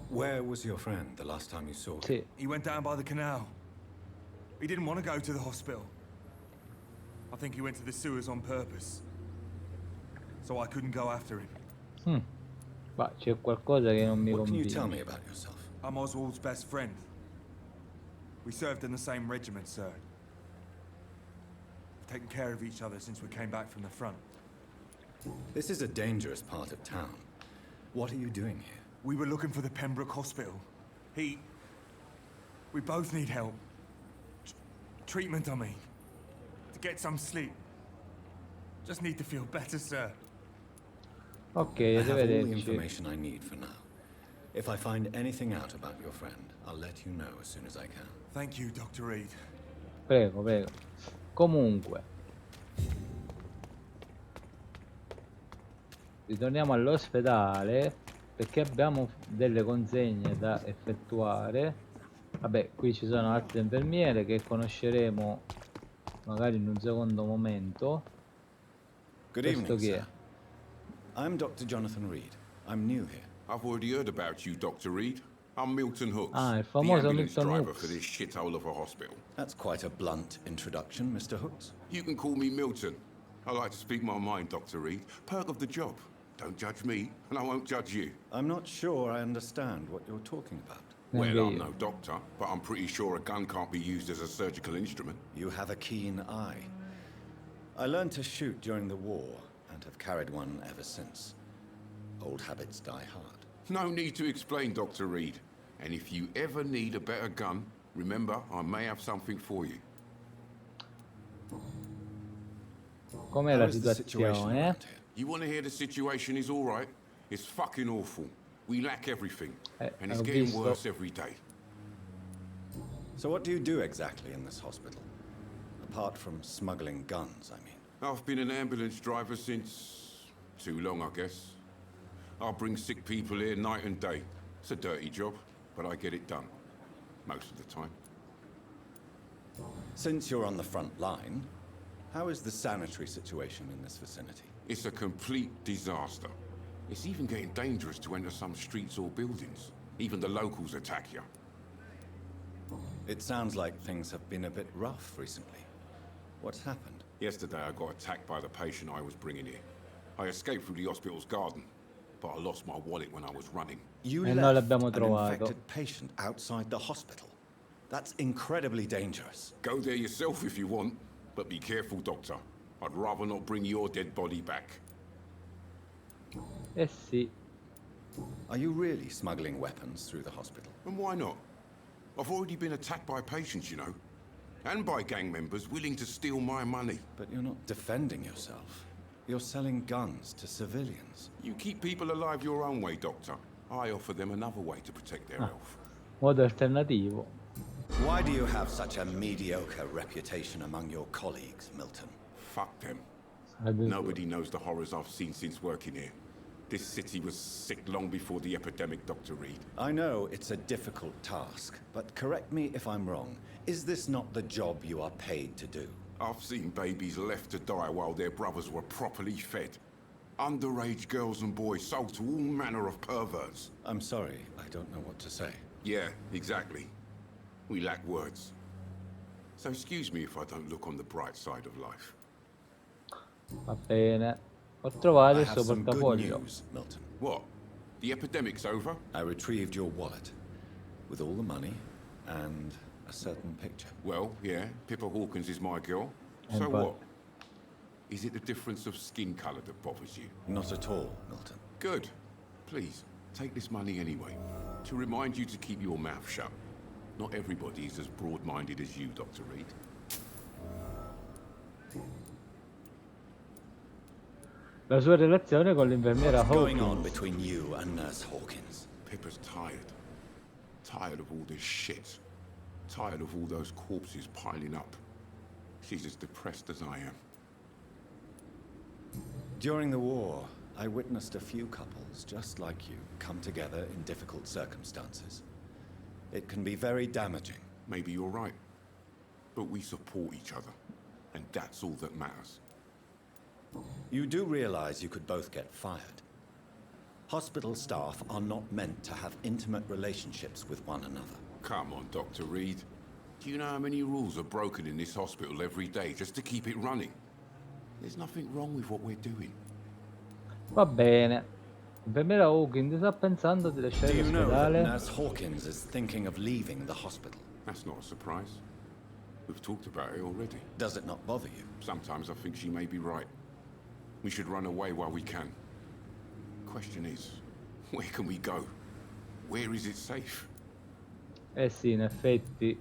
Speaker 2: Where was your friend the last time you saw him?
Speaker 1: Sì.
Speaker 9: He went down by the canal. He didn't want to go to the hospital. I think he went to the sewers on purpose. So I couldn't go after him.
Speaker 1: Ma c'è qualcosa che non mi
Speaker 2: What can you tell
Speaker 1: convince.
Speaker 2: me about yourself?
Speaker 9: I'm Oswald's best friend. We served in the same regiment, sir. We've taken care of each other since we came back from the front.
Speaker 2: This is a dangerous part of town. What are you doing here?
Speaker 9: We were looking for the Pembroke Hospital. We both need help. Treatment, I mean. To get some sleep. Just need to feel better, sir.
Speaker 1: Ok,
Speaker 2: I have all the
Speaker 1: arrivederci.
Speaker 2: information I need for now. If I find anything out about your friend, I'll let you know as soon as I can.
Speaker 9: Thank you, Dr. Reed.
Speaker 1: Prego, prego. Comunque, ritorniamo all'ospedale perché abbiamo delle consegne da effettuare. Vabbè, qui ci sono altre infermiere che conosceremo magari in un secondo momento.
Speaker 2: Good
Speaker 1: Questo
Speaker 2: evening,
Speaker 1: chi è?
Speaker 2: sir. I'm Dr. Jonathan Reed. I'm new here.
Speaker 10: I've already heard about you, Dr. Reed. I'm Milton Hooks,
Speaker 1: Ah, il
Speaker 10: the
Speaker 1: famoso
Speaker 10: ambulance
Speaker 1: Milton
Speaker 10: driver
Speaker 1: Hooks.
Speaker 10: for this shithole of a hospital.
Speaker 2: That's quite a blunt introduction, Mr. Hooks.
Speaker 10: You can call me Milton. I like to speak my mind, Dr. Reed. Perk of the job. Don't judge me, and I won't judge you.
Speaker 2: I'm not sure I understand what you're talking about.
Speaker 10: Well,
Speaker 1: Neanche
Speaker 10: I'm
Speaker 1: io.
Speaker 10: no doctor, but I'm pretty sure a gun can't be used as a surgical instrument.
Speaker 2: You have a keen eye. I learned to shoot during the war and have carried one ever since. Old habits die hard.
Speaker 10: No need to explain, Dr. Reed. And if you ever need a better gun, remember, I may have something for you.
Speaker 1: Com'è
Speaker 2: How
Speaker 1: la
Speaker 2: is the situation
Speaker 1: situazione?
Speaker 2: around here?
Speaker 10: You want to hear the situation is all right? It's fucking awful. We lack everything, and it's
Speaker 1: ho
Speaker 10: getting
Speaker 1: visto.
Speaker 10: worse every day.
Speaker 2: So what do you do exactly in this hospital? Apart from smuggling guns, I mean.
Speaker 10: I've been an ambulance driver since... too long, I guess. I bring sick people here night and day. It's a dirty job, but I get it done. Most of the time.
Speaker 2: Since you're on the front line, how is the sanitary situation in this vicinity?
Speaker 10: It's a complete disaster. It's even getting dangerous to enter some streets or buildings. Even the locals attack you.
Speaker 2: It sounds like things have been a bit rough recently. What's happened?
Speaker 10: Yesterday I got attacked by the patient I was bringing here. I escaped through the hospital's garden. but I lost my wallet when I was running.
Speaker 2: You
Speaker 1: E noi
Speaker 2: left
Speaker 1: l'abbiamo
Speaker 2: an
Speaker 1: trovato.
Speaker 2: infected patient outside the hospital. That's incredibly dangerous.
Speaker 10: Go there yourself if you want, but be careful, Doctor. I'd rather not bring your dead body back.
Speaker 1: Eh sì.
Speaker 2: Are you really smuggling weapons through the hospital?
Speaker 10: And why not? I've already been attacked by patients, you know. And by gang members willing to steal my money.
Speaker 2: But you're not defending yourself. You're selling guns to civilians.
Speaker 10: You keep people alive your own way, Doctor. I offer them another way to protect their health.
Speaker 1: Modo alternativo.
Speaker 2: Why do you have such a mediocre reputation among your colleagues, Milton?
Speaker 10: Fuck them.
Speaker 1: Addirittura.
Speaker 10: Nobody knows the horrors I've seen since working here. This city was sick long before the epidemic, Dr. Reed.
Speaker 2: I know it's a difficult task, but correct me if I'm wrong. Is this not the job you are paid to do?
Speaker 10: I've seen babies left to die while their brothers were properly fed. Underage girls and boys sold to all manner of perverts.
Speaker 2: I'm sorry, I don't know what to say.
Speaker 10: Yeah, exactly. We lack words. So excuse me if I don't look on the bright side of life.
Speaker 1: Va bene. Ho trovato
Speaker 2: I
Speaker 1: il
Speaker 2: have
Speaker 1: suo
Speaker 2: some good
Speaker 1: portafoglio.
Speaker 2: news, Milton.
Speaker 10: What? The epidemic's over?
Speaker 2: I retrieved your wallet with all the money and a certain picture.
Speaker 10: Well, yeah, Pippa Hawkins is my girl. So
Speaker 1: but-
Speaker 10: what? Is it the difference of skin colour that bothers you?
Speaker 2: Not at all, Milton.
Speaker 10: Good. Please, take this money anyway. To remind you to keep your mouth shut. Not everybody is as broad-minded as you, Dr. Reed.
Speaker 1: La sua relazione con l'infermiera
Speaker 2: What's going on
Speaker 1: Hawkins.
Speaker 2: between you and Nurse Hawkins?
Speaker 10: Pippa's tired. Tired of all this shit. Tired of all those corpses piling up. She's as depressed as I am.
Speaker 2: During the war, I witnessed a few couples just like you come together in difficult circumstances. It can be very damaging.
Speaker 10: Maybe you're right. But we support each other. And that's all that matters.
Speaker 2: You do realize you could both get fired. Hospital staff are not meant to have intimate relationships with one another.
Speaker 10: Come on, Dr. Reed. Do you know how many rules are broken in this hospital every day just to keep it running? There's nothing wrong with what we're doing.
Speaker 1: Va bene. L'infermiera Hawkins sta pensando di
Speaker 2: Do
Speaker 1: lasciare
Speaker 2: you know that
Speaker 1: l'ospedale.
Speaker 2: Nurse Hawkins is thinking of leaving the hospital?
Speaker 10: That's not a surprise. We've talked about it already.
Speaker 2: Does it not bother you?
Speaker 10: Sometimes I think she may be right. We should run away while we can. Question is, where can we go? Where is it safe?
Speaker 1: Eh sì, in effetti.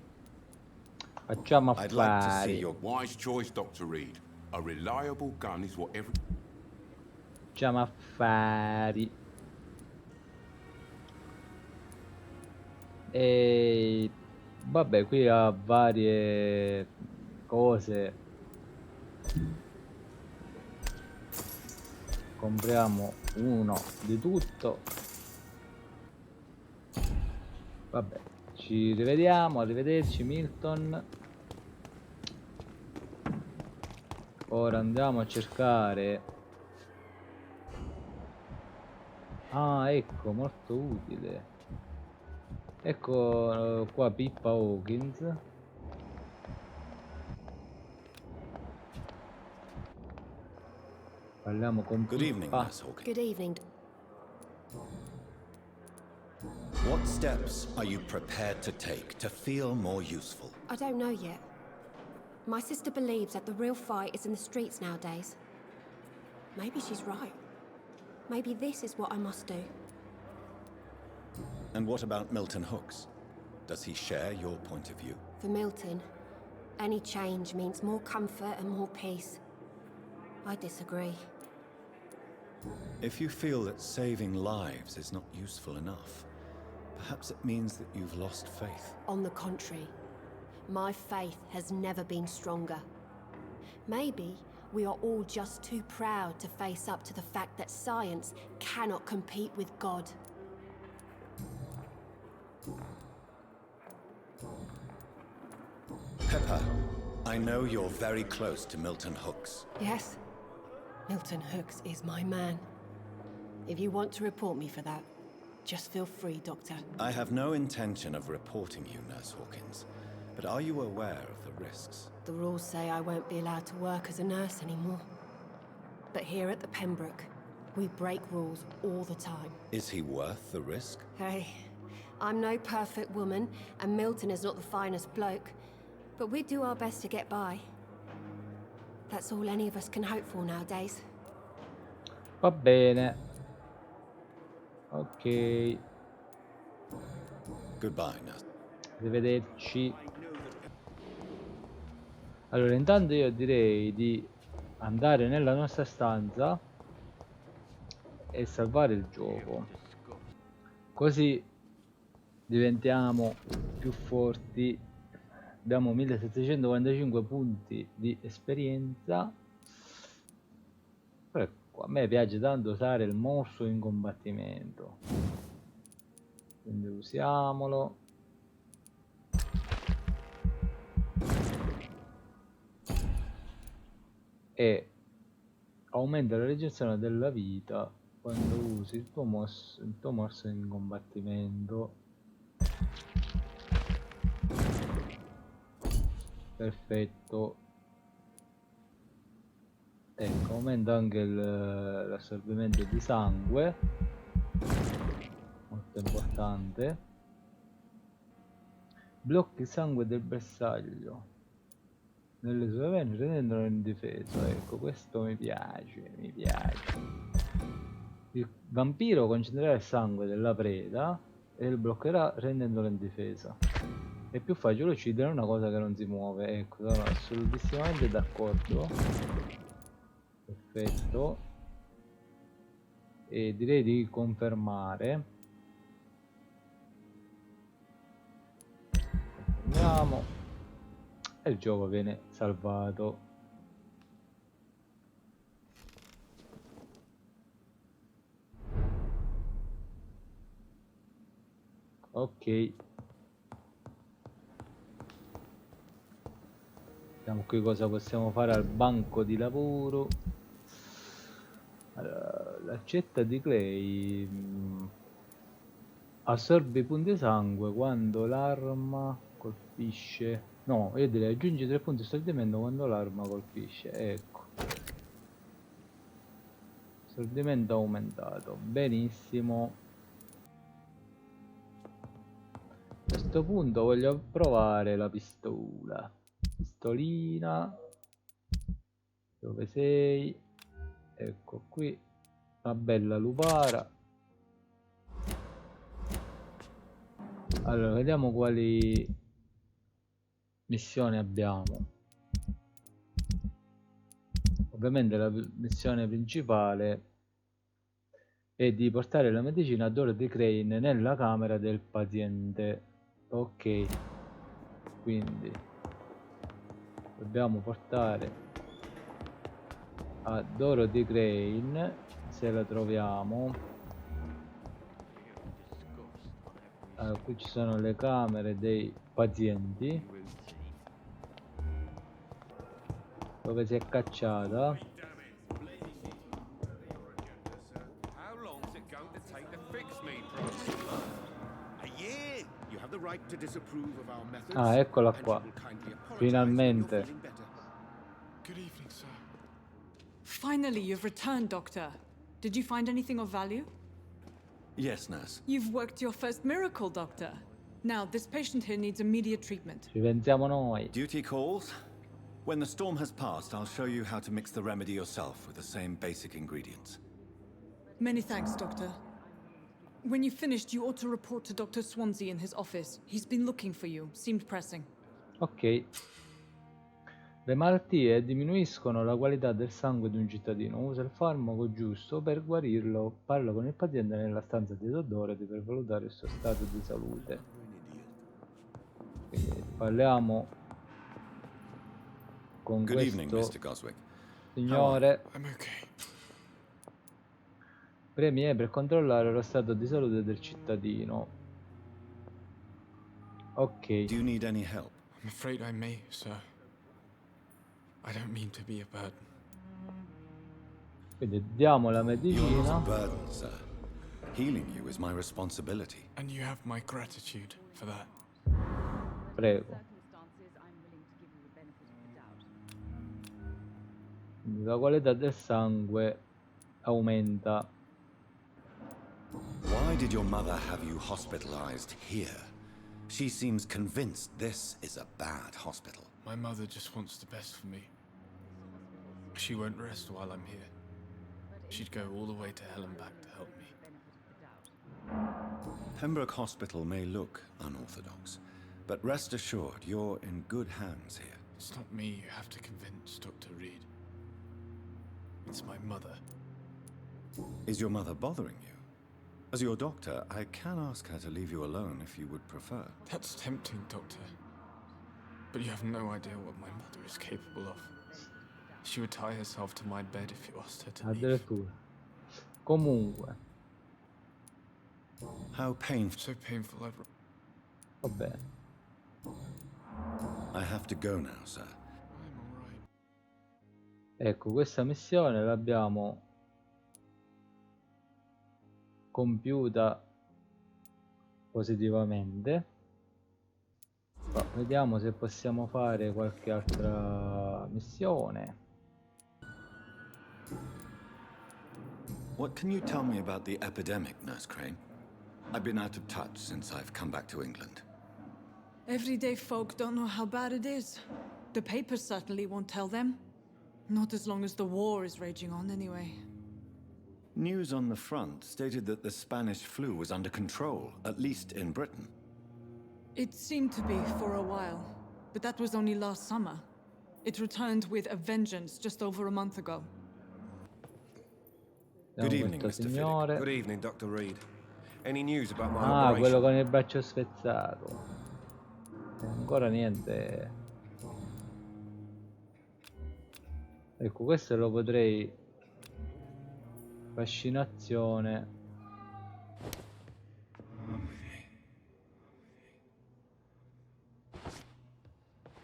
Speaker 1: Facciamo
Speaker 2: I'd like to see
Speaker 1: affari.
Speaker 2: your...
Speaker 10: Wise choice, Dr. Reed. A reliable gun is what every...
Speaker 1: Facciamo affari. E vabbè, qui ha varie cose. Compriamo uno di tutto. Vabbè, ci rivediamo, arrivederci Milton. Ora andiamo a cercare. Ah, ecco, molto utile. Ecco qua Pippa Hawkins. Parliamo con
Speaker 2: Good evening,
Speaker 1: Pippa.
Speaker 2: Nurse Hawkins.
Speaker 4: Good evening.
Speaker 2: What steps are you prepared to take to feel more useful?
Speaker 4: I don't know yet. My sister believes that the real fight is in the streets nowadays. Maybe she's right. Maybe this is what I must do.
Speaker 2: And what about Milton Hooks? Does he share your point of view?
Speaker 4: For Milton, any change means more comfort and more peace. I disagree.
Speaker 2: If you feel that saving lives is not useful enough, perhaps it means that you've lost faith.
Speaker 4: On the contrary, my faith has never been stronger. Maybe we are all just too proud to face up to the fact that science cannot compete with God.
Speaker 2: Pepper, I know you're very close to Milton Hooks.
Speaker 4: Yes, Milton Hooks is my man. If you want to report me for that, just feel free, Doctor.
Speaker 2: I have no intention of reporting you, Nurse Hawkins, but are you aware of the risks?
Speaker 4: The rules say I won't be allowed to work as a nurse anymore. But here at the Pembroke, We break rules all the time.
Speaker 2: Is he worth the risk?
Speaker 4: Hey, I'm no perfect woman, and Milton is not the finest bloke, but we do our best to get by. That's all any of us can hope for nowadays.
Speaker 1: Va bene. Ok.
Speaker 2: Goodbye, nurse.
Speaker 1: Arrivederci. Allora, intanto io direi di andare nella nostra stanza e salvare il gioco. Così diventiamo più forti. Abbiamo 1745 punti di esperienza. Ecco, a me piace tanto usare il morso in combattimento, quindi usiamolo. E aumenta la rigenerazione della vita quando usi il tuo morso in combattimento. Perfetto. Ecco, aumenta anche l'assorbimento di sangue, molto importante. Blocchi il sangue del bersaglio nelle sue vene rendendolo indifeso. Ecco, questo mi piace, mi piace. Il vampiro concentrerà il sangue della preda e lo bloccherà rendendolo indifesa. È più facile uccidere una cosa che non si muove. Ecco, sono assolutissimamente d'accordo. Perfetto. E direi di confermare. Confermiamo. E il gioco viene salvato. Ok. Vediamo qui cosa possiamo fare al banco di lavoro. Allora, l'accetta di Clay assorbe i punti sangue quando l'arma colpisce. No, io direi aggiungi 3 punti di stordimento quando l'arma colpisce. Ecco, stordimento aumentato. Benissimo. A questo punto voglio provare la pistola. Pistolina, dove sei? Ecco qui, una bella lupara. Allora, vediamo quali missioni abbiamo. Ovviamente la missione principale è di portare la medicina a Dorothy Crane nella camera del paziente. Ok, quindi dobbiamo portare a Dorothy Crane, se la troviamo. Allora, qui ci sono le camere dei pazienti dove si è cacciata. Ah, eccola qua. Finalmente.
Speaker 5: Good evening, sir.
Speaker 3: Finally, you've returned, Doctor. Did you find anything of value?
Speaker 2: Yes, nurse.
Speaker 3: You've worked your first miracle, Doctor. Now, this patient here needs immediate treatment.
Speaker 1: Ci pensiamo noi.
Speaker 2: Duty calls. When the storm has passed, I'll show you how to mix the remedy yourself with the same basic ingredients.
Speaker 3: Many thanks, Doctor. When you've finished, you ought to report to Dr. Swansea in his office. He's been looking for you. Seemed pressing.
Speaker 1: Ok. Le malattie diminuiscono la qualità del sangue di un cittadino. Usa il farmaco giusto per guarirlo. Parla con il paziente nella stanza di Dorothy per valutare il suo stato di salute. Quindi parliamo con
Speaker 2: Good evening,
Speaker 1: questo
Speaker 2: Mr. Goswick.
Speaker 1: signore.
Speaker 5: I'm okay.
Speaker 1: Premi E per controllare lo stato di salute del cittadino. Ok.
Speaker 2: Do you need any help?
Speaker 5: I'm afraid I may, sir. I don't mean to be a burden.
Speaker 1: Quindi diamo la
Speaker 2: You are not
Speaker 1: medicina.
Speaker 2: a burden, sir. Healing you is my responsibility.
Speaker 5: And you have my gratitude for that.
Speaker 1: Prego. Quindi la qualità del sangue aumenta.
Speaker 2: Why did your mother have you hospitalized here? She seems convinced this is a bad hospital.
Speaker 5: My mother just wants the best for me. She won't rest while I'm here. She'd go all the way to hell and back to help me.
Speaker 2: Pembroke Hospital may look unorthodox, but rest assured you're in good hands here.
Speaker 5: It's not me you have to convince, Dr. Reed. It's my mother.
Speaker 2: Is your mother bothering you? As your doctor, I can ask her to leave you alone if you would prefer.
Speaker 5: That's tempting, Doctor. But you have no idea what my mother is capable of. She would tie herself to my bed if you asked her to leave.
Speaker 1: Addirittura. Comunque.
Speaker 2: How painful.
Speaker 5: So painful I've...
Speaker 1: Va bene.
Speaker 2: I have to go now, sir.
Speaker 5: I'm alright.
Speaker 1: Ecco, questa missione l'abbiamo compiuta positivamente. Vediamo se possiamo fare qualche altra missione.
Speaker 2: What can you tell me about the epidemic, Nurse Crane? I've been out of touch since I've come back to England.
Speaker 3: Everyday folk don't know how bad it is. The papers certainly won't tell them. Not as long as the war is raging on, anyway.
Speaker 2: News on the front stated that the Spanish flu was under control, at least in Britain.
Speaker 3: It seemed to be for a while, but that was only last summer. It returned with a vengeance just over a month ago.
Speaker 2: Good evening, Mr. Fiddick.
Speaker 11: Good evening, Dr. Reed. Any news about my
Speaker 1: Ah,
Speaker 11: operation?
Speaker 1: quello con il braccio spezzato. Ancora niente. Ecco, questo lo potrei... Fascinazione.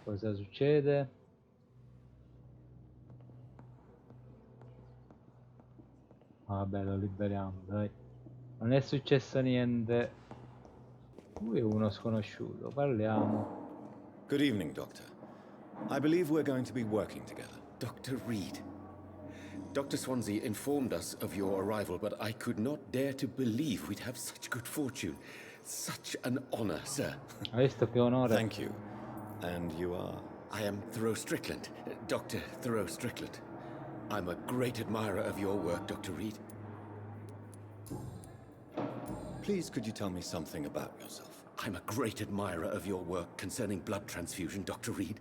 Speaker 1: Cosa succede? Vabbè, lo liberiamo, dai. Non è successo niente. Lui è uno sconosciuto, parliamo.
Speaker 2: Good evening, Doctor. I believe we're going to be working together.
Speaker 12: Dr. Reed. Dr. Swansea informed us of your arrival, but I could not dare to believe we'd have such good fortune. Such an honor, sir.
Speaker 1: Hai visto che onore?
Speaker 2: Thank you. And you are?
Speaker 12: I am Thoreau Strickland, Dr. Thoreau Strickland. I'm a great admirer of your work, Dr. Reed.
Speaker 2: Please, could you tell me something about yourself?
Speaker 12: I'm a great admirer of your work concerning blood transfusion, Dr. Reed.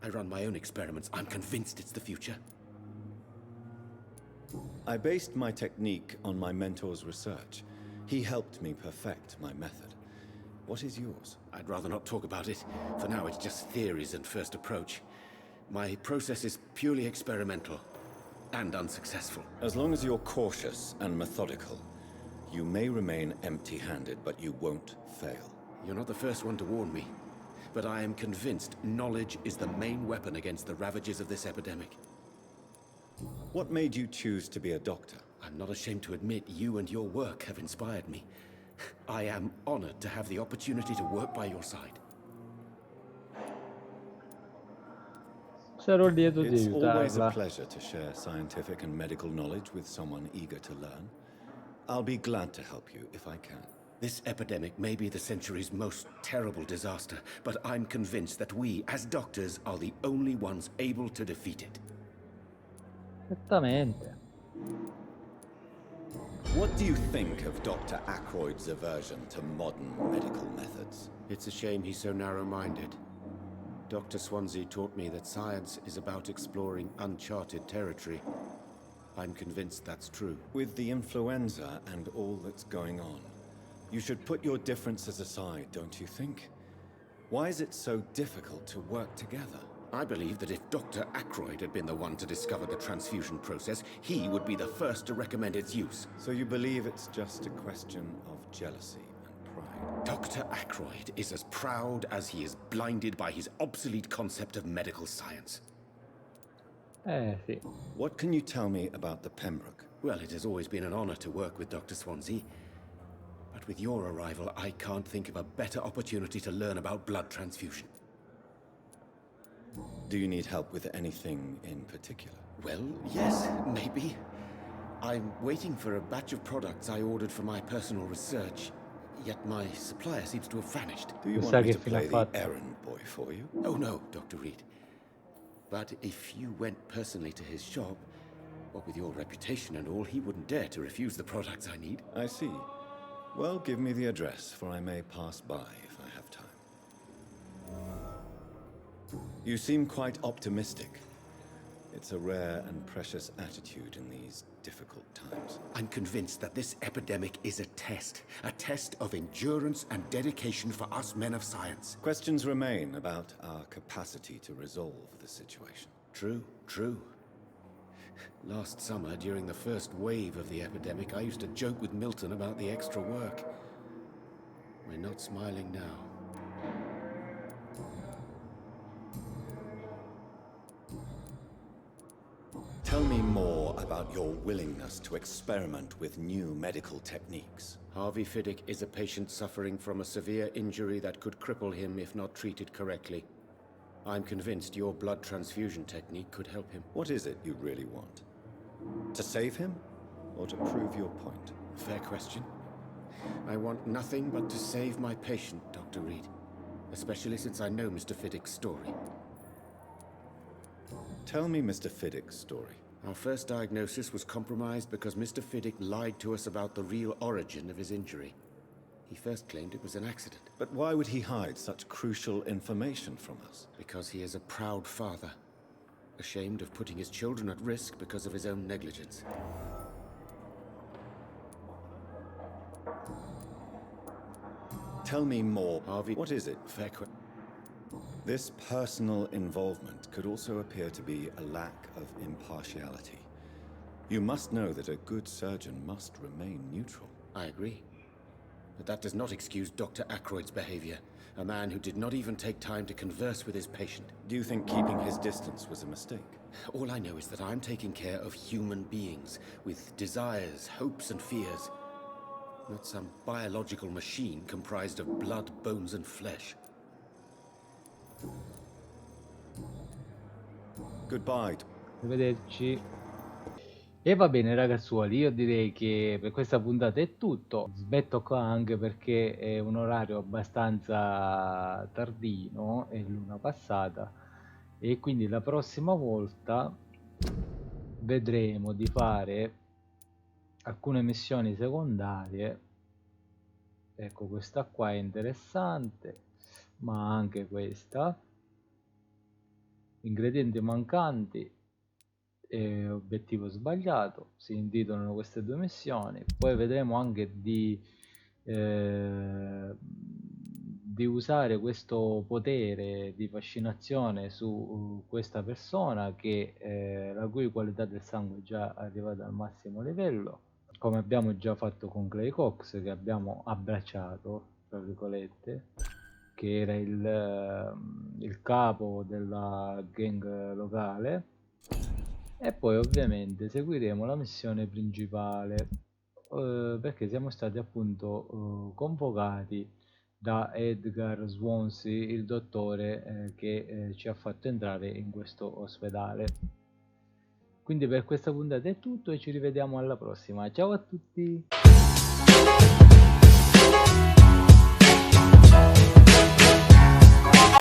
Speaker 12: I run my own experiments. I'm convinced it's the future.
Speaker 2: I based my technique on my mentor's research. He helped me perfect my method. What is yours?
Speaker 12: I'd rather not talk about it. For now, it's just theories and first approach. My process is purely experimental and unsuccessful.
Speaker 2: As long as you're cautious and methodical, you may remain empty-handed, but you won't fail.
Speaker 12: You're not the first one to warn me, but I am convinced knowledge is the main weapon against the ravages of this epidemic.
Speaker 2: What made you choose to be a doctor?
Speaker 12: I'm not ashamed to admit you and your work have inspired me. I am honored to have the opportunity to work by your side.
Speaker 1: Sarò lieto di
Speaker 2: It's always a
Speaker 1: aiutarla.
Speaker 2: pleasure to share scientific and medical knowledge with someone eager to learn. I'll be glad to help you if I can.
Speaker 12: This epidemic may be the century's most terrible disaster, but I'm convinced that we, as doctors, are the only ones able to defeat it.
Speaker 1: Esattamente.
Speaker 2: What do you think of Dr. Ackroyd's aversion to modern medical methods?
Speaker 12: It's a shame he's so narrow-minded. Dr. Swansea taught me that science is about exploring uncharted territory. I'm convinced that's true.
Speaker 2: With the influenza and all that's going on, you should put your differences aside, don't you think? Why is it so difficult to work together?
Speaker 12: I believe that if Dr. Ackroyd had been the one to discover the transfusion process, he would be the first to recommend its use.
Speaker 2: So you believe it's just a question of jealousy and pride?
Speaker 12: Dr. Ackroyd is as proud as he is blinded by his obsolete concept of medical science.
Speaker 1: Sì.
Speaker 2: What can you tell me about the Pembroke?
Speaker 12: Well, it has always been an honor to work with Dr. Swansea. But with your arrival, I can't think of a better opportunity to learn about blood transfusion.
Speaker 2: Do you need help with anything in particular?
Speaker 12: Well, yes, maybe. I'm waiting for a batch of products I ordered for my personal research, yet my supplier seems to have vanished.
Speaker 2: Do you want me to play the errand boy for you?
Speaker 12: Oh no, Dr. Reed. But if you went personally to his shop, what with your reputation and all, he wouldn't dare to refuse the products I need.
Speaker 2: I see. Well, give me the address, for I may pass by if I have time. You seem quite optimistic. It's a rare and precious attitude in these difficult times.
Speaker 12: I'm convinced that this epidemic is a test of endurance and dedication for us men of science.
Speaker 2: Questions remain about our capacity to resolve the situation.
Speaker 12: True, true. Last summer, during the first wave of the epidemic, I used to joke with Milton about the extra work. We're not smiling now.
Speaker 2: Tell me more about your willingness to experiment with new medical techniques.
Speaker 12: Harvey Fiddick is a patient suffering from a severe injury that could cripple him if not treated correctly. I'm convinced your blood transfusion technique could help him.
Speaker 2: What is it you really want? To save him, or to prove your point?
Speaker 12: Fair question. I want nothing but to save my patient, Dr. Reed. Especially since I know Mr. Fiddick's story.
Speaker 2: Tell me Mr. Fiddick's story.
Speaker 12: Our first diagnosis was compromised because Mr. Fiddick lied to us about the real origin of his injury. He first claimed it was an accident.
Speaker 2: But why would he hide such crucial information from us?
Speaker 12: Because he is a proud father, ashamed of putting his children at risk because of his own negligence.
Speaker 2: Tell me more.
Speaker 12: Harvey,
Speaker 2: what is it?
Speaker 12: Fair question.
Speaker 2: This personal involvement could also appear to be a lack of impartiality. You must know that a good surgeon must remain neutral.
Speaker 12: I agree. But that does not excuse Dr. Ackroyd's behavior. A man who did not even take time to converse with his patient.
Speaker 2: Do you think keeping his distance was a mistake?
Speaker 12: All I know is that I'm taking care of human beings with desires, hopes, and fears. Not some biological machine comprised of blood, bones, and flesh.
Speaker 2: Goodbye.
Speaker 1: Arrivederci. E va bene ragazzuoli, io direi che per questa puntata è tutto. Smetto qua anche perché è un orario abbastanza tardino, è l'una passata, e quindi la prossima volta vedremo di fare alcune missioni secondarie. Ecco, questa qua è interessante, ma anche questa. Ingredienti mancanti e obiettivo sbagliato, si intitolano queste due missioni. Poi vedremo anche di usare questo potere di fascinazione su questa persona che la cui qualità del sangue è già arrivata al massimo livello, come abbiamo già fatto con Clay Cox, che abbiamo abbracciato, tra virgolette, che era il capo della gang locale. E poi ovviamente seguiremo la missione principale, perché siamo stati appunto convocati da Edgar Swansea, il dottore che ci ha fatto entrare in questo ospedale. Quindi per questa puntata è tutto e ci rivediamo alla prossima. Ciao a tutti!